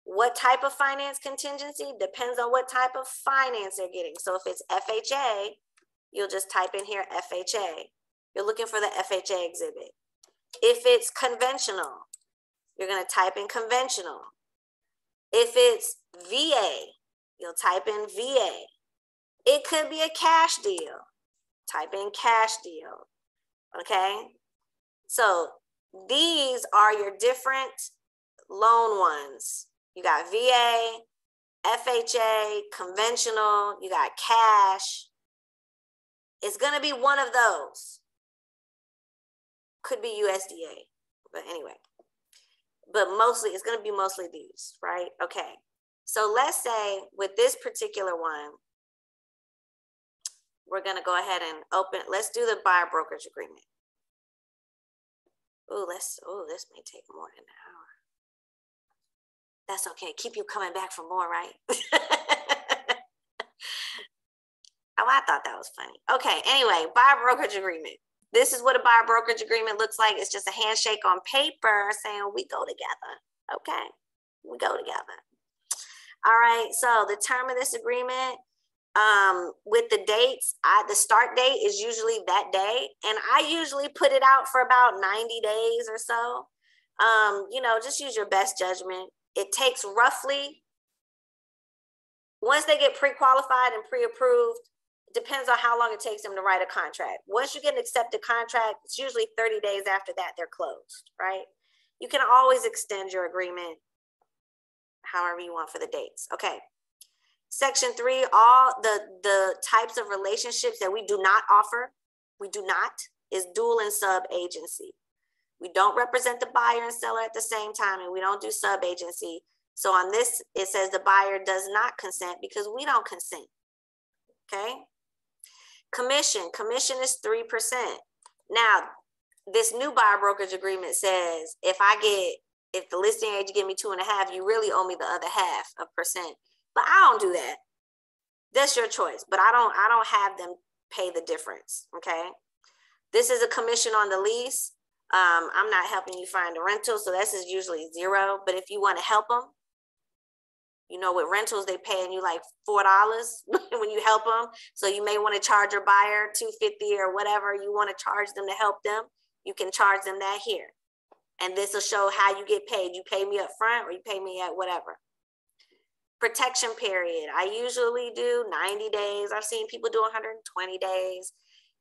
S1: What type of finance contingency? Depends on what type of finance they're getting. So if it's FHA, you'll just type in here FHA. You're looking for the FHA exhibit. If it's conventional, you're going to type in conventional. If it's VA, you'll type in VA. It could be a cash deal. Type in cash deal. Okay? So these are your different loan ones. You got VA, FHA, conventional, you got cash. It's going to be one of those. Could be USDA, but anyway. But mostly, it's going to be mostly these, right? Okay. So let's say with this particular one, we're going to go ahead and let's do the buyer brokerage agreement. This may take more than an hour. That's okay. Keep you coming back for more, right? Oh, I thought that was funny. Okay, anyway, buyer brokerage agreement. This is what a buyer brokerage agreement looks like. It's just a handshake on paper saying we go together. Okay, we go together. All right, so the term of this agreement, with the dates, the start date is usually that day, and I usually put it out for about 90 days or so. Just use your best judgment. It takes roughly, once they get pre-qualified and pre-approved, depends on how long it takes them to write a contract. Once you get an accepted contract, it's usually 30 days after that they're closed, right? You can always extend your agreement however you want for the dates. Okay. Section 3, all the types of relationships that we do not offer, is dual and sub agency. We don't represent the buyer and seller at the same time, and we don't do sub agency. So on this, it says the buyer does not consent because we don't consent. Okay. Commission is 3%. Now, this new buyer brokerage agreement says if the listing agent give me 2.5, you really owe me the other 0.5%. But I don't do that. That's your choice. But I don't have them pay the difference. Okay. This is a commission on the lease. I'm not helping you find a rental, so this is usually 0. But if you want to help them, with rentals, they paying you like $4 when you help them. So you may want to charge your buyer $250 or whatever you want to charge them to help them. You can charge them that here. And this will show how you get paid. You pay me up front or you pay me at whatever. Protection period. I usually do 90 days. I've seen people do 120 days.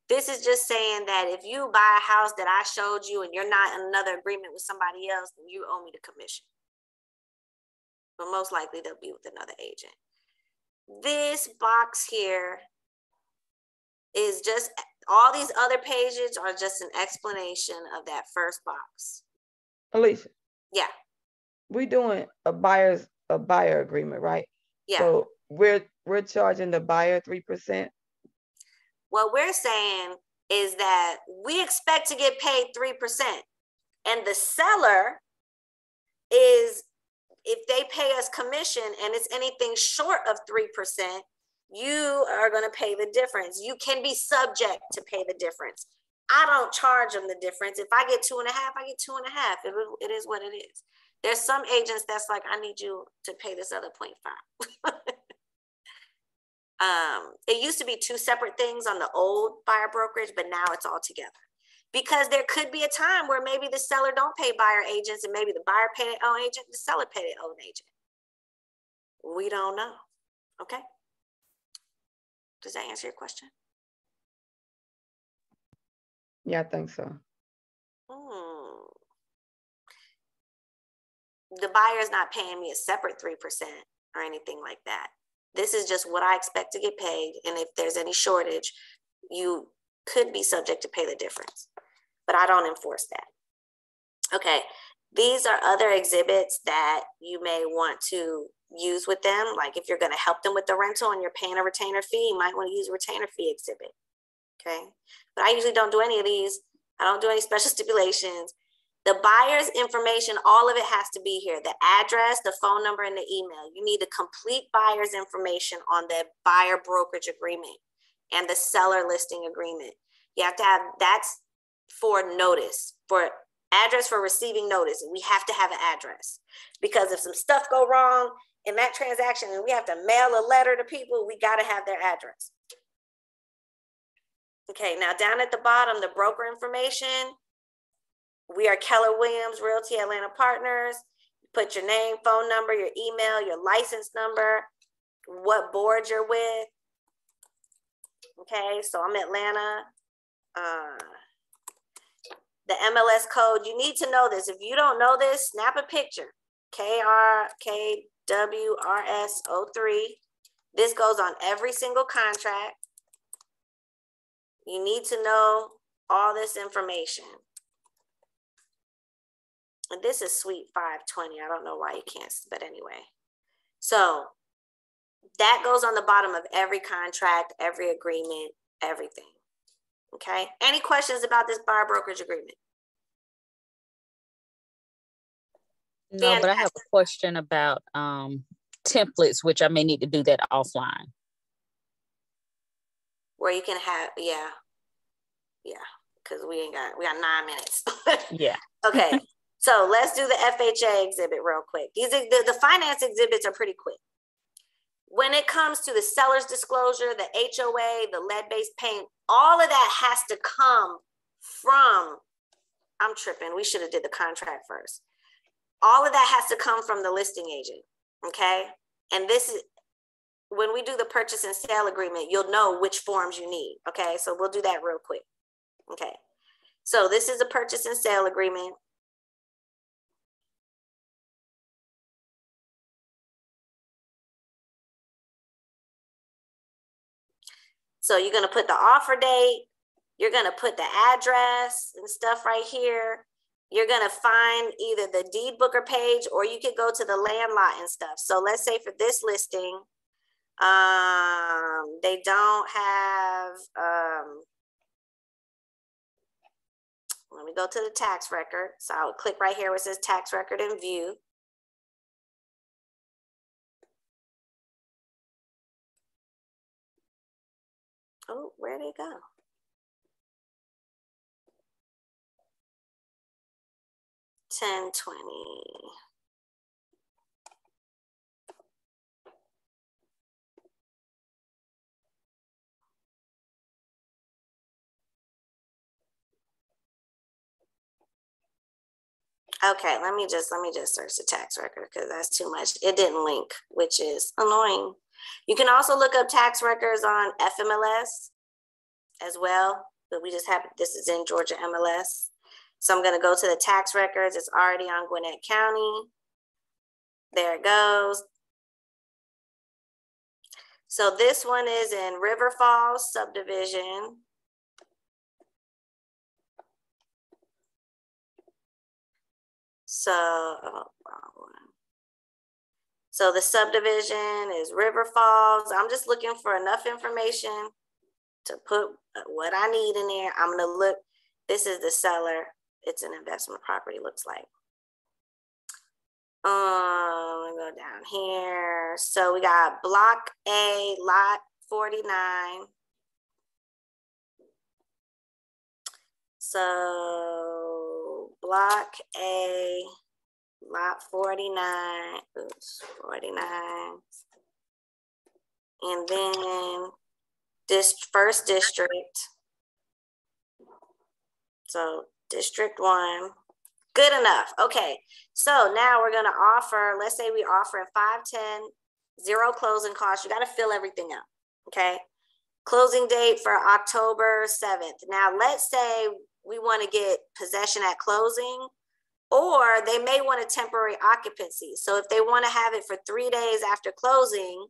S1: This is just saying that if you buy a house that I showed you and you're not in another agreement with somebody else, then you owe me the commission. But most likely they'll be with another agent. This box here is just, all these other pages are just an explanation of that first box.
S7: Alicia.
S1: Yeah.
S7: We're doing a buyer agreement, right?
S1: Yeah.
S7: So we're charging the buyer 3%.
S1: What we're saying is that we expect to get paid 3%. And the seller is, if they pay us commission and it's anything short of 3%, you are going to pay the difference. You can be subject to pay the difference. I don't charge them the difference. If I get 2.5, I get 2.5. It is what it is. There's some agents that's like, I need you to pay this other 0.5. It used to be 2 separate things on the old buyer brokerage, but now it's all together. Because there could be a time where maybe the seller don't pay buyer agents and maybe the buyer paid their own agent, the seller paid their own agent. We don't know. Okay. Does that answer your question?
S7: Yeah, I think so.
S1: The buyer is not paying me a separate 3% or anything like that. This is just what I expect to get paid. And if there's any shortage, you could be subject to pay the difference. But I don't enforce that. Okay, these are other exhibits that you may want to use with them. Like if you're going to help them with the rental and you're paying a retainer fee, you might want to use a retainer fee exhibit. Okay, but I usually don't do any of these. I don't do any special stipulations. The buyer's information, all of it has to be here. The address, the phone number, and the email. You need the complete buyer's information on the buyer brokerage agreement and the seller listing agreement. You have to have, that's for notice, for address for receiving notice. We have to have an address, because if some stuff go wrong in that transaction and we have to mail a letter to people, we got to have their address. Okay, now down at the bottom, the broker information. We are Keller Williams Realty Atlanta Partners. Put your name, phone number, your email, your license number, what board you're with. Okay, so I'm Atlanta. The MLS code, you need to know this. If you don't know this, snap a picture. KWRS03. This goes on every single contract. You need to know all this information. And this is Suite 520. I don't know why you can't, but anyway. So that goes on the bottom of every contract, every agreement, everything. Okay. Any questions about this buyer brokerage agreement?
S4: No, but I have a question about templates, which I may need to do that offline.
S1: Where you can have, yeah, because we got 9 minutes.
S4: Yeah.
S1: Okay. So let's do the FHA exhibit real quick. The finance exhibits are pretty quick. When it comes to the seller's disclosure, the HOA, the lead-based paint, all of that has to come from, I'm tripping, we should have did the contract first. All of that has to come from the listing agent, okay? And this is, when we do the purchase and sale agreement, you'll know which forms you need, okay? So we'll do that real quick, okay? So this is a purchase and sale agreement. So you're going to put the offer date, you're going to put the address and stuff right here. You're going to find either the deed booker page, or you could go to the land lot and stuff. So let's say for this listing, they don't have, let me go to the tax record. So I would click right here where it says tax record and view. Oh, where'd they go? $10.20. Okay, let me just search the tax record, because that's too much. It didn't link, which is annoying. You can also look up tax records on FMLS as well, but we just have, this is in Georgia MLS. So I'm going to go to the tax records. It's already on Gwinnett County. There it goes. So this one is in River Falls subdivision. So, oh, wrong one. So the subdivision is River Falls. I'm just looking for enough information to put what I need in there. I'm gonna look, this is the seller. It's an investment property, looks like. I'm gonna go down here. So we got Block A, Lot 49. So Block A, Lot 49, oops, 49. And then this first district. So District 1. Good enough. Okay. So now we're going to offer, let's say we offer a 510, 0 closing costs. You got to fill everything up. Okay. Closing date for October 7th. Now, let's say we want to get possession at closing, or they may want a temporary occupancy. So if they want to have it for 3 days after closing,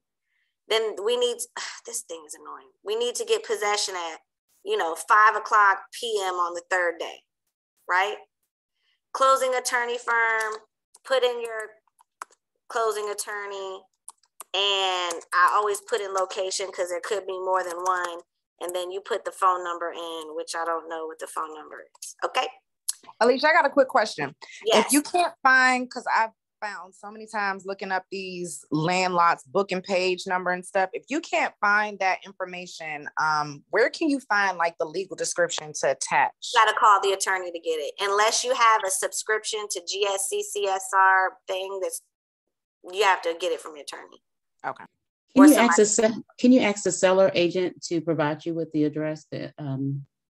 S1: then we need, this thing is annoying. We need to get possession at, 5 o'clock p.m. on the 3rd day, right? Closing attorney firm, put in your closing attorney, and I always put in location because there could be more than one. And then you put the phone number in, which I don't know what the phone number is. Okay.
S8: Alicia, I got a quick question.
S1: Yes.
S8: If you can't find, because I've found so many times looking up these land lots, booking page number and stuff, if you can't find that information, where can you find like the legal description to attach?
S1: You got to call the attorney to get it. Unless you have a subscription to GSCCSR thing, you have to get it from your attorney.
S8: Okay.
S6: Can you ask the seller agent to provide you with the address,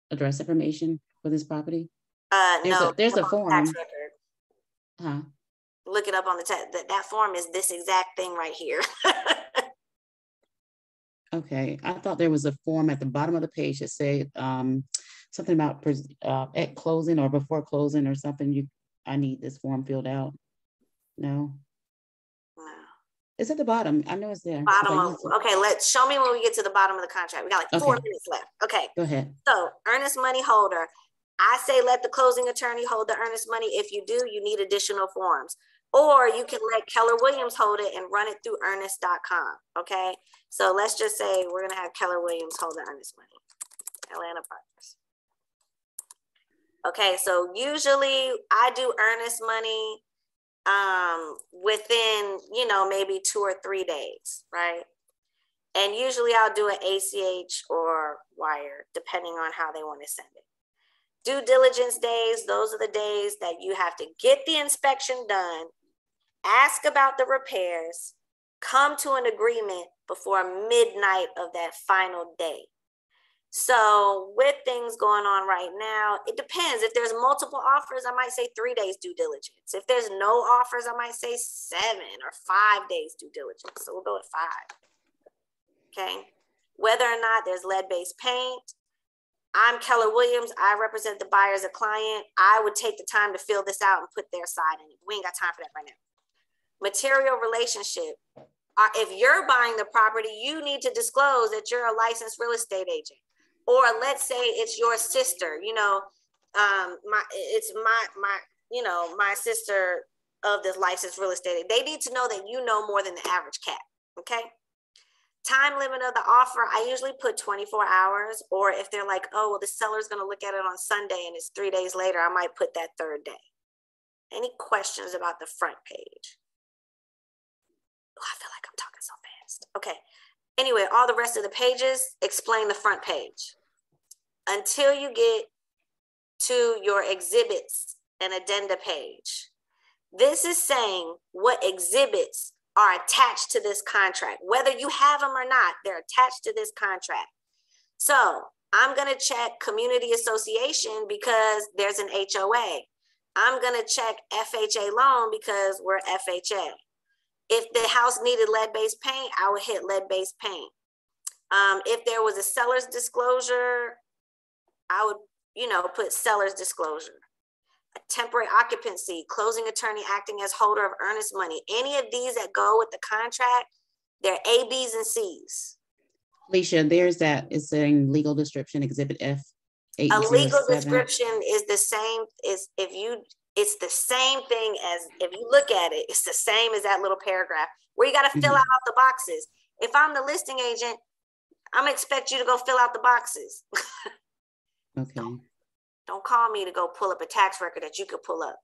S6: address information for this property? There's a form. Huh?
S1: Look it up on the text. That form is this exact thing right here.
S6: Okay, I thought there was a form at the bottom of the page that said something about at closing or before closing or something. I need this form filled out. No. It's at the bottom. I know it's there.
S1: Okay, show me when we get to the bottom of the contract. We got like 4 minutes left. Okay.
S6: Go ahead.
S1: So, earnest money holder. I say let the closing attorney hold the earnest money. If you do, you need additional forms. Or you can let Keller Williams hold it and run it through earnest.com. Okay. So let's just say we're going to have Keller Williams hold the earnest money. Atlanta Partners. Okay. So usually I do earnest money within, maybe 2 or 3 days, right? And usually I'll do an ACH or wire, depending on how they want to send it. Due diligence days, those are the days that you have to get the inspection done, ask about the repairs, come to an agreement before midnight of that final day. So with things going on right now, it depends. If there's multiple offers, I might say 3 days due diligence. If there's no offers, I might say 7 or 5 days due diligence. So we'll go with 5. Okay. Whether or not there's lead-based paint, I'm Keller Williams. I represent the buyer as a client. I would take the time to fill this out and put their side in it. We ain't got time for that right now. Material relationship. If you're buying the property, you need to disclose that you're a licensed real estate agent. Or let's say it's your sister, my sister of this licensed real estate agent. They need to know that you know more than the average cat, okay? Time limit of the offer, I usually put 24 hours, or if they're like, oh, well, the seller's gonna look at it on Sunday and it's 3 days later, I might put that 3rd day. Any questions about the front page? Oh, I feel like I'm talking so fast. Okay. Anyway, all the rest of the pages explain the front page until you get to your exhibits and addenda page. This is saying what exhibits are attached to this contract. Whether you have them or not, they're attached to this contract. So I'm going to check community association because there's an HOA. I'm going to check FHA loan because we're FHA. If the house needed lead-based paint, I would hit lead-based paint. If there was a seller's disclosure, I would, put seller's disclosure. A temporary occupancy, closing attorney acting as holder of earnest money. Any of these that go with the contract, they're A, B's, and C's.
S6: Alicia, there's that. It's saying legal description, Exhibit F.
S1: A legal description is the same it's the same thing as, if you look at it, it's the same as that little paragraph where you got to fill out the boxes. If I'm the listing agent, I'm gonna expect you to go fill out the boxes.
S6: Okay.
S1: Don't call me to go pull up a tax record that you could pull up.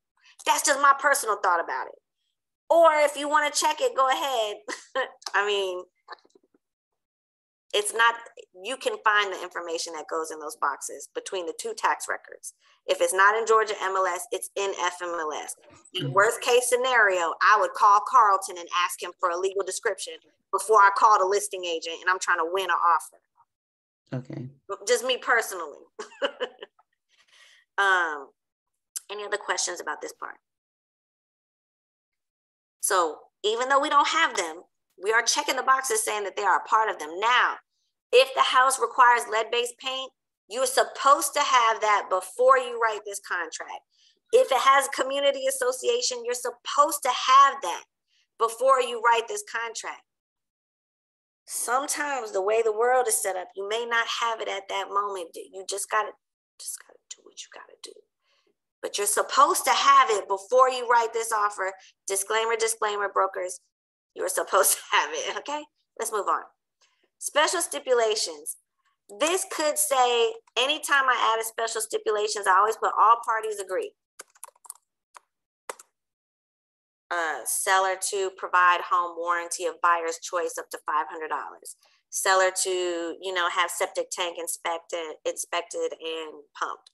S1: That's just my personal thought about it. Or if you want to check it, go ahead. I mean, it's not, you can find the information that goes in those boxes between the 2 tax records. If it's not in Georgia MLS, it's in FMLS. In worst case scenario, I would call Carlton and ask him for a legal description before I call the listing agent and I'm trying to win an offer.
S6: Okay.
S1: Just me personally. Any other questions about this part? So even though we don't have them, we are checking the boxes saying that they are a part of them. Now, if the house requires lead-based paint, you're supposed to have that before you write this contract. If it has a community association, you're supposed to have that before you write this contract. Sometimes the way the world is set up, you may not have it at that moment. You just gotta do what you gotta do. But you're supposed to have it before you write this offer. Disclaimer, disclaimer, brokers. You're supposed to have it, okay? Let's move on. Special stipulations. this could say, anytime I added special stipulations, I always put all parties agree. Seller to provide home warranty of buyer's choice up to $500. Seller to, you know, have septic tank inspected and pumped.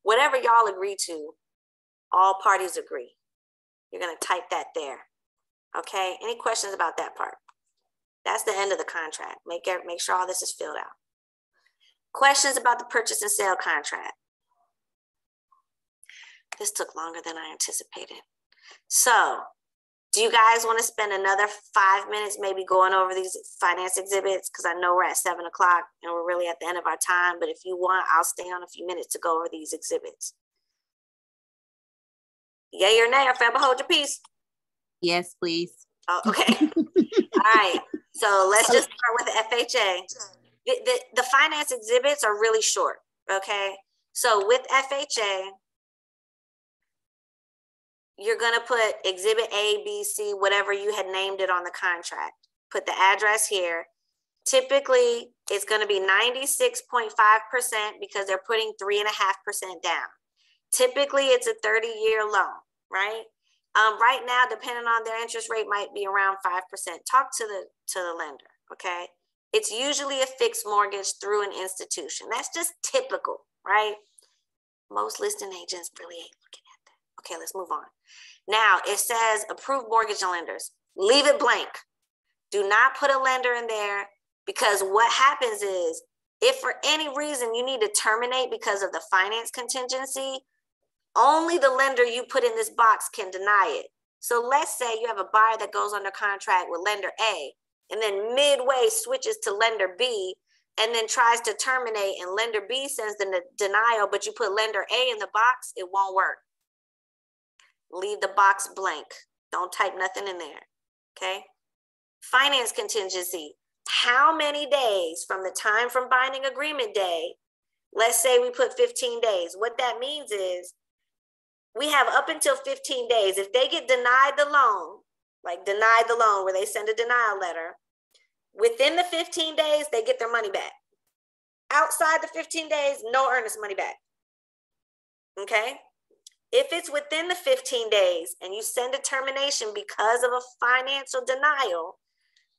S1: Whatever y'all agree to, all parties agree. You're gonna type that there. Okay. Any questions about that part? That's the end of the contract. Make sure all this is filled out. Questions about the purchase and sale contract. This took longer than I anticipated. So, do you guys want to spend another 5 minutes maybe going over these finance exhibits? Because I know we're at 7 o'clock and we're really at the end of our time. But if you want, I'll stay on a few minutes to go over these exhibits. Yay or nay, or forever hold your peace?
S3: Yes, please.
S1: Oh, okay. All right. So let's just start with the FHA. The finance exhibits are really short. Okay. So with FHA, you're going to put exhibit A, B, C, whatever you had named it on the contract. Put the address here. Typically, it's going to be 96.5% because they're putting 3.5% down. Typically, it's a 30-year loan, right? Right now, depending on their interest rate, might be around 5%. Talk to the lender, okay? It's usually a fixed mortgage through an institution. That's just typical, right? Most listing agents really ain't looking at that. Okay, let's move on. Now, it says approved mortgage lenders. Leave it blank. Do not put a lender in there, because what happens is, if for any reason you need to terminate because of the finance contingency, only the lender you put in this box can deny it. So let's say you have a buyer that goes under contract with lender A, and then midway switches to lender B, and then tries to terminate, and lender B sends the denial, but you put lender A in the box, it won't work. Leave the box blank. Don't type nothing in there, okay? Finance contingency. How many days from the time from binding agreement day? Let's say we put 15 days. What that means is we have up until 15 days. If they get denied the loan, like denied the loan where they send a denial letter, within the 15 days, they get their money back. Outside the 15 days, no earnest money back, okay? If it's within the 15 days and you send a termination because of a financial denial,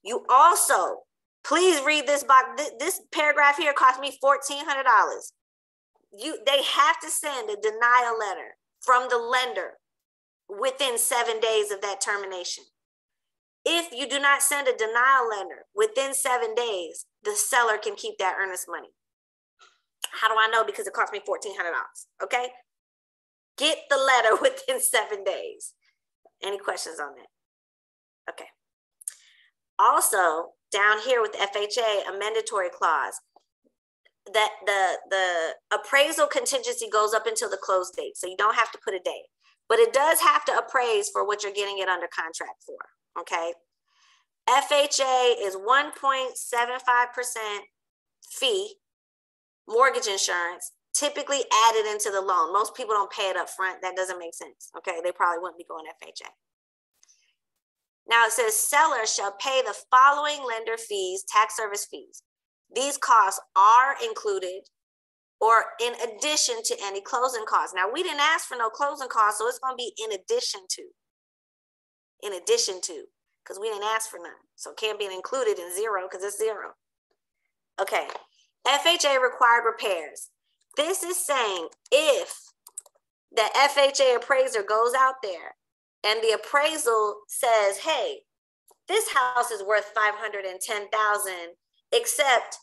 S1: you also, please read this box. This paragraph here cost me $1,400. They have to send a denial letter from the lender within 7 days of that termination. If you do not send a denial letter within 7 days, the seller can keep that earnest money. How do I know? Because it cost me $1,400, okay? Get the letter within 7 days. Any questions on that? Okay. Also, down here with FHA, a mandatory clause that the appraisal contingency goes up until the close date. So you don't have to put a date, but it does have to appraise for what you're getting it under contract for, okay? FHA is 1.75% fee, mortgage insurance, typically added into the loan. Most people don't pay it up front. That doesn't make sense, okay? They probably wouldn't be going FHA. Now it says seller shall pay the following lender fees, tax service fees. These costs are included or in addition to any closing costs. Now we didn't ask for no closing costs, so it's gonna be in addition to, because we didn't ask for none. So it can't be included in zero because it's zero. Okay, FHA required repairs. This is saying if the FHA appraiser goes out there and the appraisal says, hey, this house is worth $510,000, except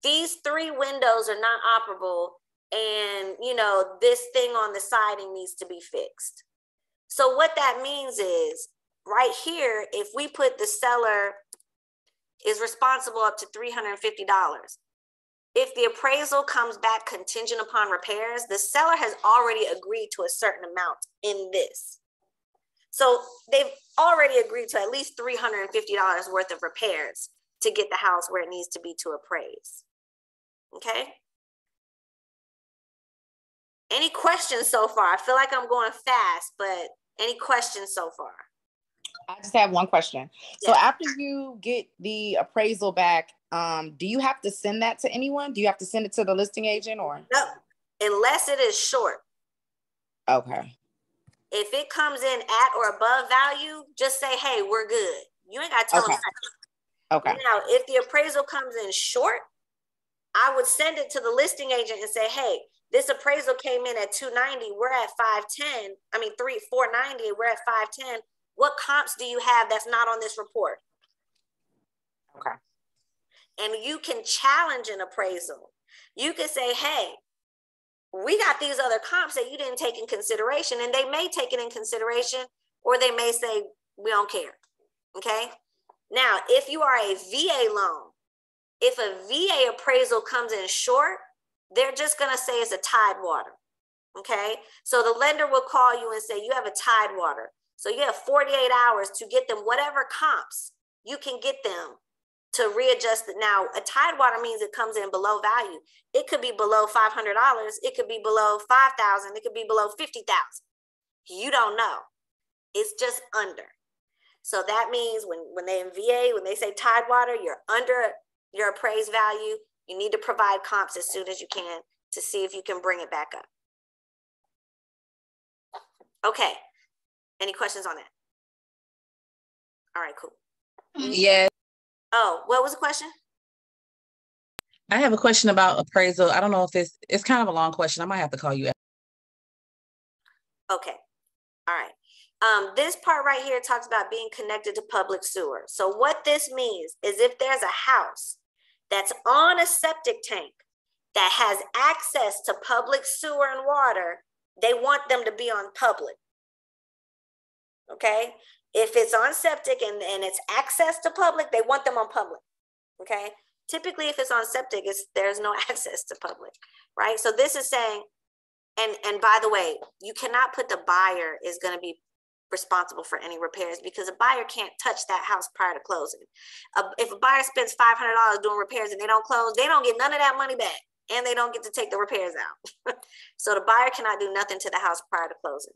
S1: these 3 windows are not operable, and you know, this thing on the siding needs to be fixed. So what that means is, right here, if we put the seller is responsible up to $350, if the appraisal comes back contingent upon repairs, the seller has already agreed to a certain amount in this. So they've already agreed to at least $350 worth of repairs to get the house where it needs to be to appraise. Okay? Any questions so far? I feel like I'm going fast, but any questions so far?
S8: I just have one question. So after you get the appraisal back, do you have to send that to anyone? Do you have to send it to the listing agent or?
S1: No, unless it is short.
S8: Okay.
S1: If it comes in at or above value, just say, hey, we're good. You ain't got to tell them something.
S8: Okay.
S1: Now, if the appraisal comes in short, I would send it to the listing agent and say, hey, this appraisal came in at 290. We're at 490. We're at 510. What comps do you have that's not on this report?
S8: Okay.
S1: And you can challenge an appraisal. You can say, hey, we got these other comps that you didn't take in consideration, and they may take it in consideration, or they may say, we don't care. Okay. Now, if you are a VA loan, if a VA appraisal comes in short, they're just going to say it's a tidewater. Okay. So the lender will call you and say, you have a tidewater. So you have 48 hours to get them whatever comps you can get them to readjust it. Now, a tidewater means it comes in below value. It could be below $500. It could be below $5,000. It could be below $50,000. You don't know. It's just under. So that means when they in VA, when they say tidewater, you're under your appraised value. You need to provide comps as soon as you can to see if you can bring it back up. Okay. Any questions on that? All right, cool.
S9: Yeah.
S1: Oh, what was the question?
S9: I have a question about appraisal. I don't know if it's kind of a long question. I might have to call you.
S1: Okay. All right. This part right here talks about being connected to public sewer. So what this means is if there's a house that's on a septic tank that has access to public sewer and water, they want them to be on public. Okay. If it's on septic and it's access to public, they want them on public. Okay. Typically, if it's on septic, there's no access to public, right? So this is saying, and by the way, you cannot put the buyer is going to be responsible for any repairs because a buyer can't touch that house prior to closing. If a buyer spends $500 doing repairs and they don't close, they don't get none of that money back, and they don't get to take the repairs out. So the buyer cannot do nothing to the house prior to closing.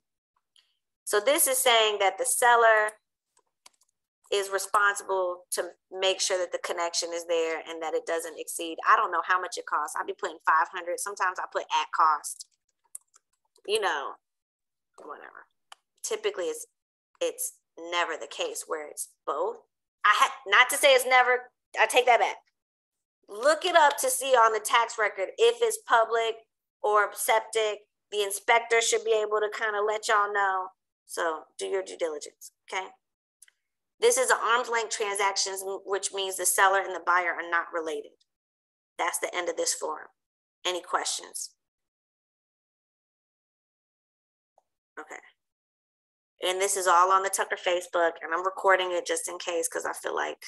S1: So this is saying that the seller is responsible to make sure that the connection is there and that it doesn't exceed. I don't know how much it costs. I'll be putting 500. Sometimes I put at cost, you know, whatever. Typically it's never the case where it's both. Not to say it's never, I take that back. Look it up to see on the tax record if it's public or septic. The inspector should be able to kind of let y'all know. So do your due diligence, okay? This is an arm's length transaction, which means the seller and the buyer are not related. That's the end of this form. Any questions? Okay. And this is all on the Tucker Facebook, and I'm recording it just in case because I feel like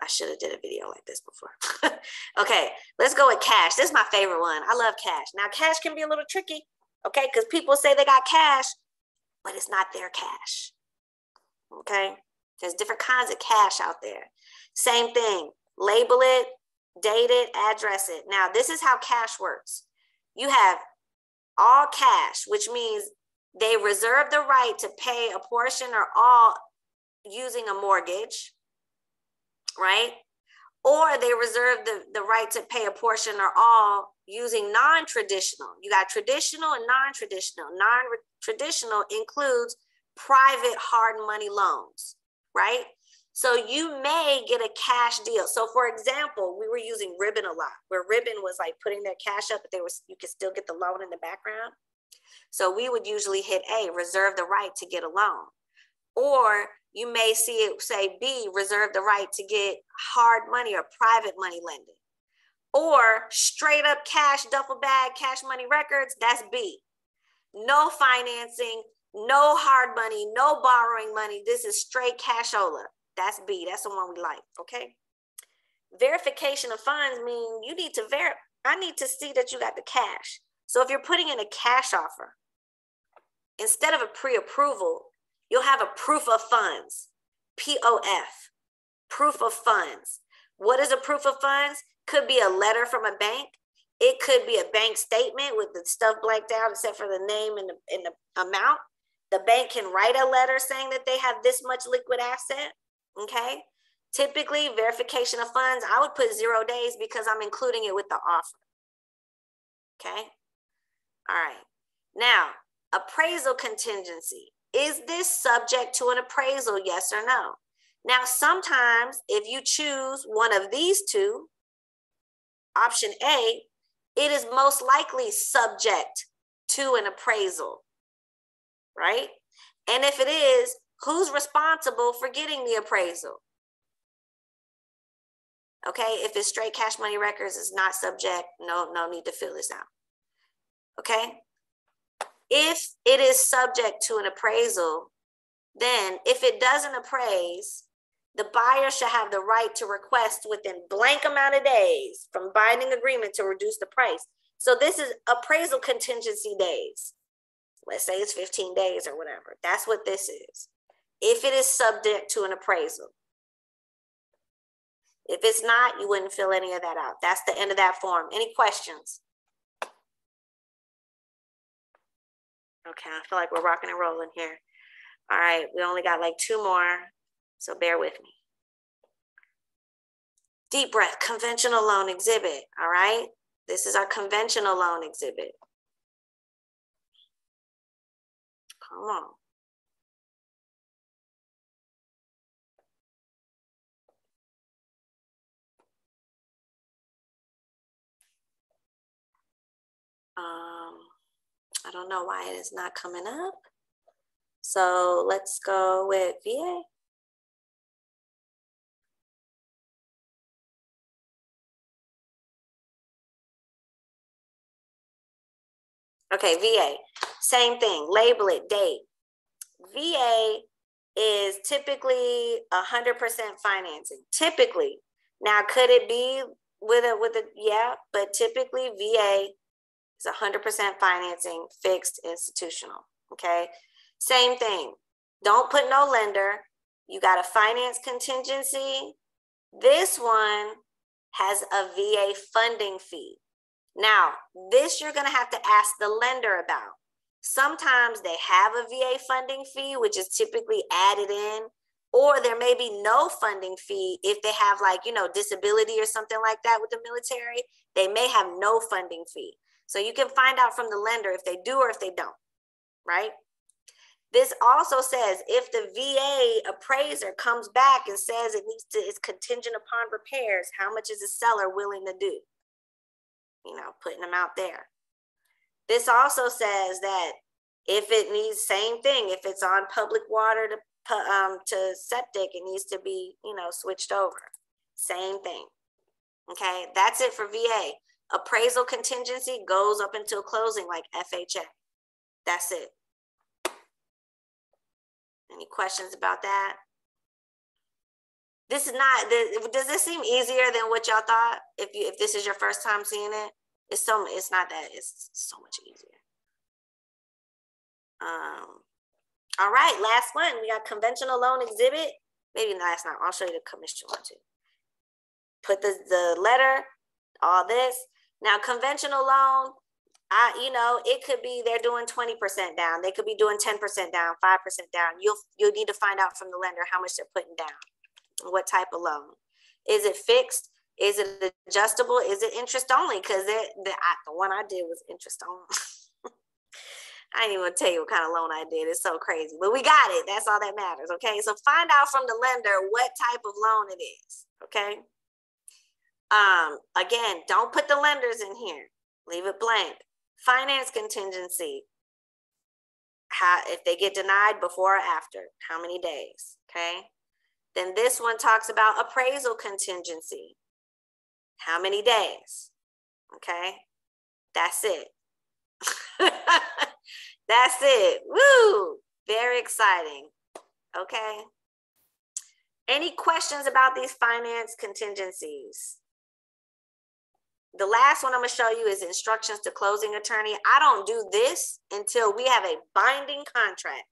S1: I should have did a video like this before. Okay, let's go with cash. This is my favorite one. I love cash. Now, cash can be a little tricky, okay, because people say they got cash, but it's not their cash, okay? There's different kinds of cash out there. Same thing, label it, date it, address it. Now, this is how cash works. You have all cash, which means they reserve the right to pay a portion or all using a mortgage, right? Or they reserve the right to pay a portion or all using non-traditional. You got traditional and non-traditional. Non-traditional includes private hard money loans, right? So you may get a cash deal. So for example, we were using Ribbon a lot, where Ribbon was like putting their cash up, but you could still get the loan in the background. So we would usually hit A, reserve the right to get a loan. Or you may see it say B, reserve the right to get hard money or private money lending. Or straight up cash, duffel bag, cash money records, that's B. No financing, no hard money, no borrowing money. This is straight cashola. That's B. That's the one we like, okay? Verification of funds mean you need to I need to see that you got the cash. So if you're putting in a cash offer, instead of a pre-approval, you'll have a proof of funds, POF, proof of funds. What is a proof of funds? Could be a letter from a bank. It could be a bank statement with the stuff blanked out except for the name and the amount. The bank can write a letter saying that they have this much liquid asset, okay? Typically, verification of funds, I would put 0 days because I'm including it with the offer, okay? All right. Now, appraisal contingency. Is this subject to an appraisal, yes or no? Now, sometimes if you choose one of these two, option A, it is most likely subject to an appraisal, right? And if it is, who's responsible for getting the appraisal? Okay, if it's straight cash money records, it's not subject, no need to fill this out. Okay, if it is subject to an appraisal, then if it doesn't appraise, the buyer should have the right to request within blank amount of days from binding agreement to reduce the price. So this is appraisal contingency days. Let's say it's 15 days or whatever. That's what this is. If it is subject to an appraisal. If it's not, you wouldn't fill any of that out. That's the end of that form. Any questions? Okay, I feel like we're rocking and rolling here. All right, we only got like 2 more, so bear with me. Deep breath, conventional loan exhibit, all right? This is our conventional loan exhibit. Come on. I don't know why it is not coming up. So let's go with VA. Okay, VA, same thing, label it, date. VA is typically 100% financing, typically. Now, could it be with a, yeah, but typically VA is 100% financing, fixed, institutional, okay? Same thing, don't put no lender. You got a finance contingency. This one has a VA funding fee. Now, this you're gonna have to ask the lender about. Sometimes they have a VA funding fee, which is typically added in, or there may be no funding fee if they have like, you know, disability or something like that with the military. They may have no funding fee. So you can find out from the lender if they do or if they don't, right? This also says if the VA appraiser comes back and says it's contingent upon repairs, how much is the seller willing to do? You know, putting them out there. This also says that if it needs, same thing, if it's on public water to septic, it needs to be, you know, switched over. Same thing. Okay, that's it for VA. Appraisal contingency goes up until closing like FHA. That's it. Any questions about that? This is not, does this seem easier than what y'all thought? If this is your first time seeing it, it's not that, it's so much easier. All right, last one. We got conventional loan exhibit. Maybe last night, I'll show you the commission one too. Put the letter, all this. Now, conventional loan, you know, it could be they're doing 20% down. They could be doing 10% down, 5% down. You'll need to find out from the lender how much they're putting down. What type of loan? Is it fixed? Is it adjustable? Is it interest only? Because the one I did was interest only. I ain't even gonna tell you what kind of loan I did. It's so crazy, but we got it. That's all that matters. Okay, so find out from the lender what type of loan it is. Okay. Again, don't put the lenders in here. Leave it blank. Finance contingency. If they get denied before or after, how many days? Okay. Then this one talks about appraisal contingency. How many days? Okay. That's it. That's it. Woo! Very exciting. Okay. Any questions about these finance contingencies? The last one I'm going to show you is instructions to closing attorney. I don't do this until we have a binding contract.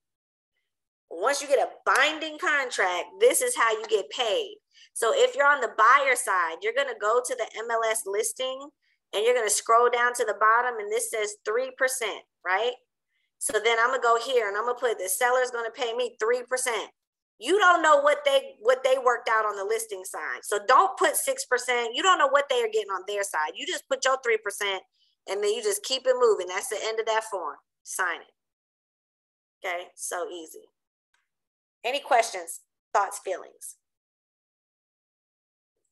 S1: Once you get a binding contract, this is how you get paid. So if you're on the buyer side, you're going to go to the MLS listing and you're going to scroll down to the bottom and this says 3%, right? So then I'm gonna go here and I'm gonna put the seller's gonna pay me 3%. You don't know what they worked out on the listing side. So don't put 6%. You don't know what they are getting on their side. You just put your 3% and then you just keep it moving. That's the end of that form. Sign it. Okay, so easy. Any questions, thoughts, feelings?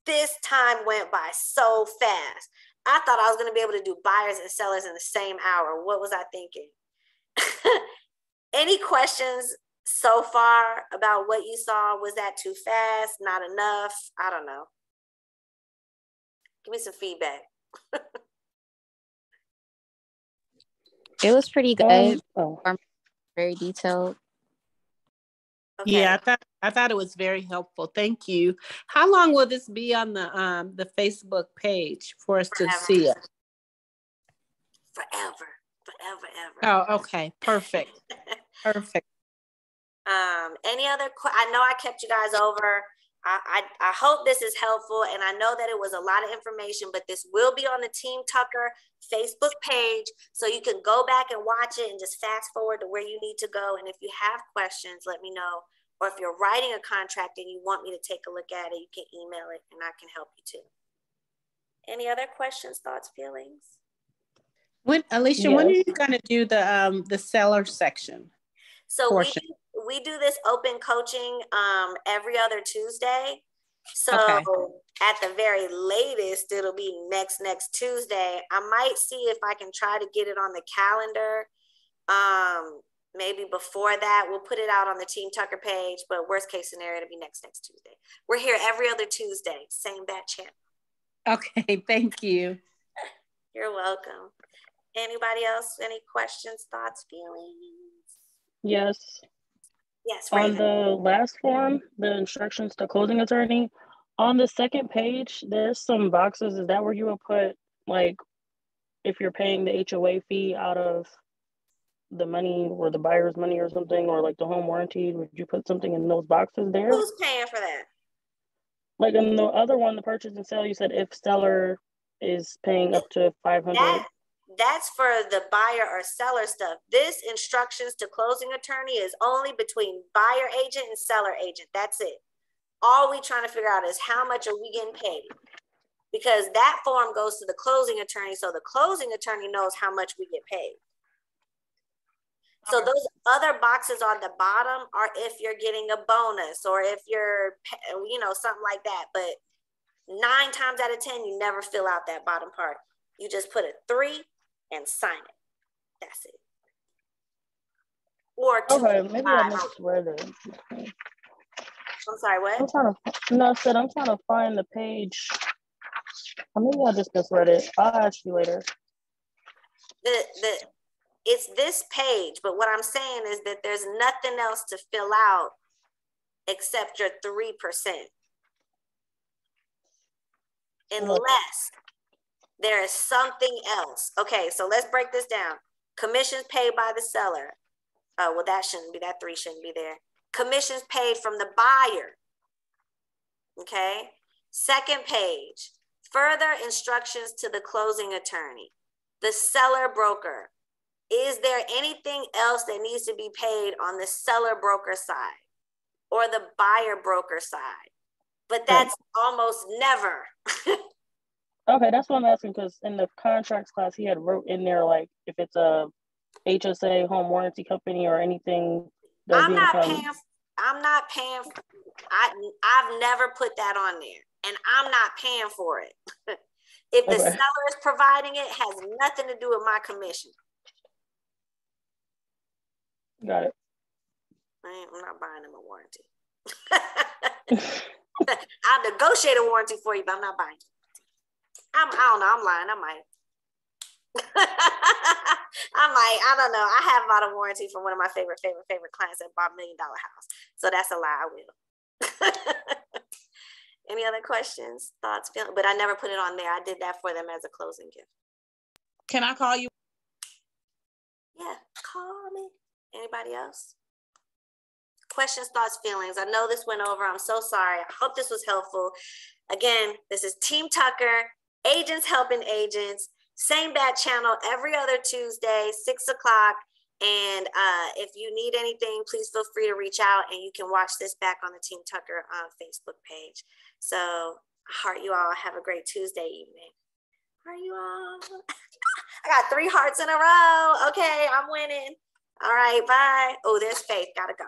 S1: This time went by so fast. I thought I was gonna be able to do buyers and sellers in the same hour. What was I thinking? Any questions so far about what you saw? Was that too fast? Not enough? I don't know. Give me some feedback.
S10: It was pretty good. Very detailed.
S1: Okay.
S11: Yeah, I thought it was very helpful. Thank you. How long will this be on the Facebook page for us to see it?
S1: Forever, ever.
S11: Oh, okay. Perfect. Perfect.
S1: Any other? I know I kept you guys over. I hope this is helpful, and I know that it was a lot of information, but this will be on the Team Tucker Facebook page, so you can go back and watch it and just fast forward to where you need to go. And if you have questions, let me know. Or if you're writing a contract and you want me to take a look at it, you can email it, and I can help you too. Any other questions, thoughts, feelings?
S11: Alicia, when are you going to do the seller section?
S1: So we do this open coaching every other Tuesday. So at the very latest, it'll be next Tuesday. I might see if I can try to get it on the calendar. Maybe before that, we'll put it out on the Team Tucker page, but worst case scenario, it'll be next Tuesday. We're here every other Tuesday, same bat channel.
S11: Okay, thank you.
S1: You're welcome. Anybody else? Any questions, thoughts, feelings?
S12: Yes.
S1: Yes.
S12: On the last form, the instructions to closing attorney, on the second page, there's some boxes. Is that where you would put, like, if you're paying the HOA fee out of the money or the buyer's money or something, or like the home warranty, would you put something in those boxes there?
S1: Who's paying for that?
S12: Like in the other one, the purchase and sale, you said if seller is paying up to $500.
S1: That's for the buyer or seller stuff. This instructions to closing attorney is only between buyer agent and seller agent. That's it. All we trying to figure out is how much are we getting paid? Because that form goes to the closing attorney, so the closing attorney knows how much we get paid. So those other boxes on the bottom are if you're getting a bonus or if you're, something like that. But 9 times out of 10, you never fill out that bottom part. You just put a 3 and sign it. That's it. Or 2.
S12: Okay, maybe I misread it.
S1: I'm sorry, what?
S12: I'm trying to find the page. Or maybe I just misread it. I'll ask you later.
S1: It's this page, but what I'm saying is that there's nothing else to fill out except your 3%. Unless there is something else. Okay, so let's break this down. Commissions paid by the seller. Oh, well, that 3 shouldn't be there. Commissions paid from the buyer. Okay, second page. Further instructions to the closing attorney. The seller broker. Is there anything else that needs to be paid on the seller broker side or the buyer broker side? But that's almost never.
S12: Okay, that's what I'm asking, because in the contracts class, he had wrote in there, like, if it's a HSA, home warranty company, or anything.
S1: I'm not paying. I've never put that on there, and I'm not paying for it. If the seller is providing it, has nothing to do with my commission.
S12: Got it.
S1: I'm not buying them a warranty. I'll negotiate a warranty for you, but I'm not buying it. I don't know. I'm lying. I might. I don't know. I have bought a warranty from one of my favorite clients that bought $1 million house. So that's a lie. I will. Any other questions, thoughts, feelings? But I never put it on there. I did that for them as a closing gift.
S11: Can I call you?
S1: Yeah, call me. Anybody else? Questions, thoughts, feelings? I know this went over. I'm so sorry. I hope this was helpful. Again, this is Team Tucker, Agents Helping Agents, same bat channel every other Tuesday, 6 o'clock. And if you need anything, please feel free to reach out, and you can watch this back on the Team Tucker Facebook page. So heart you all. Have a great Tuesday evening. Heart you all. I got 3 hearts in a row. Okay, I'm winning. All right, bye. Oh, there's Faith. Gotta go.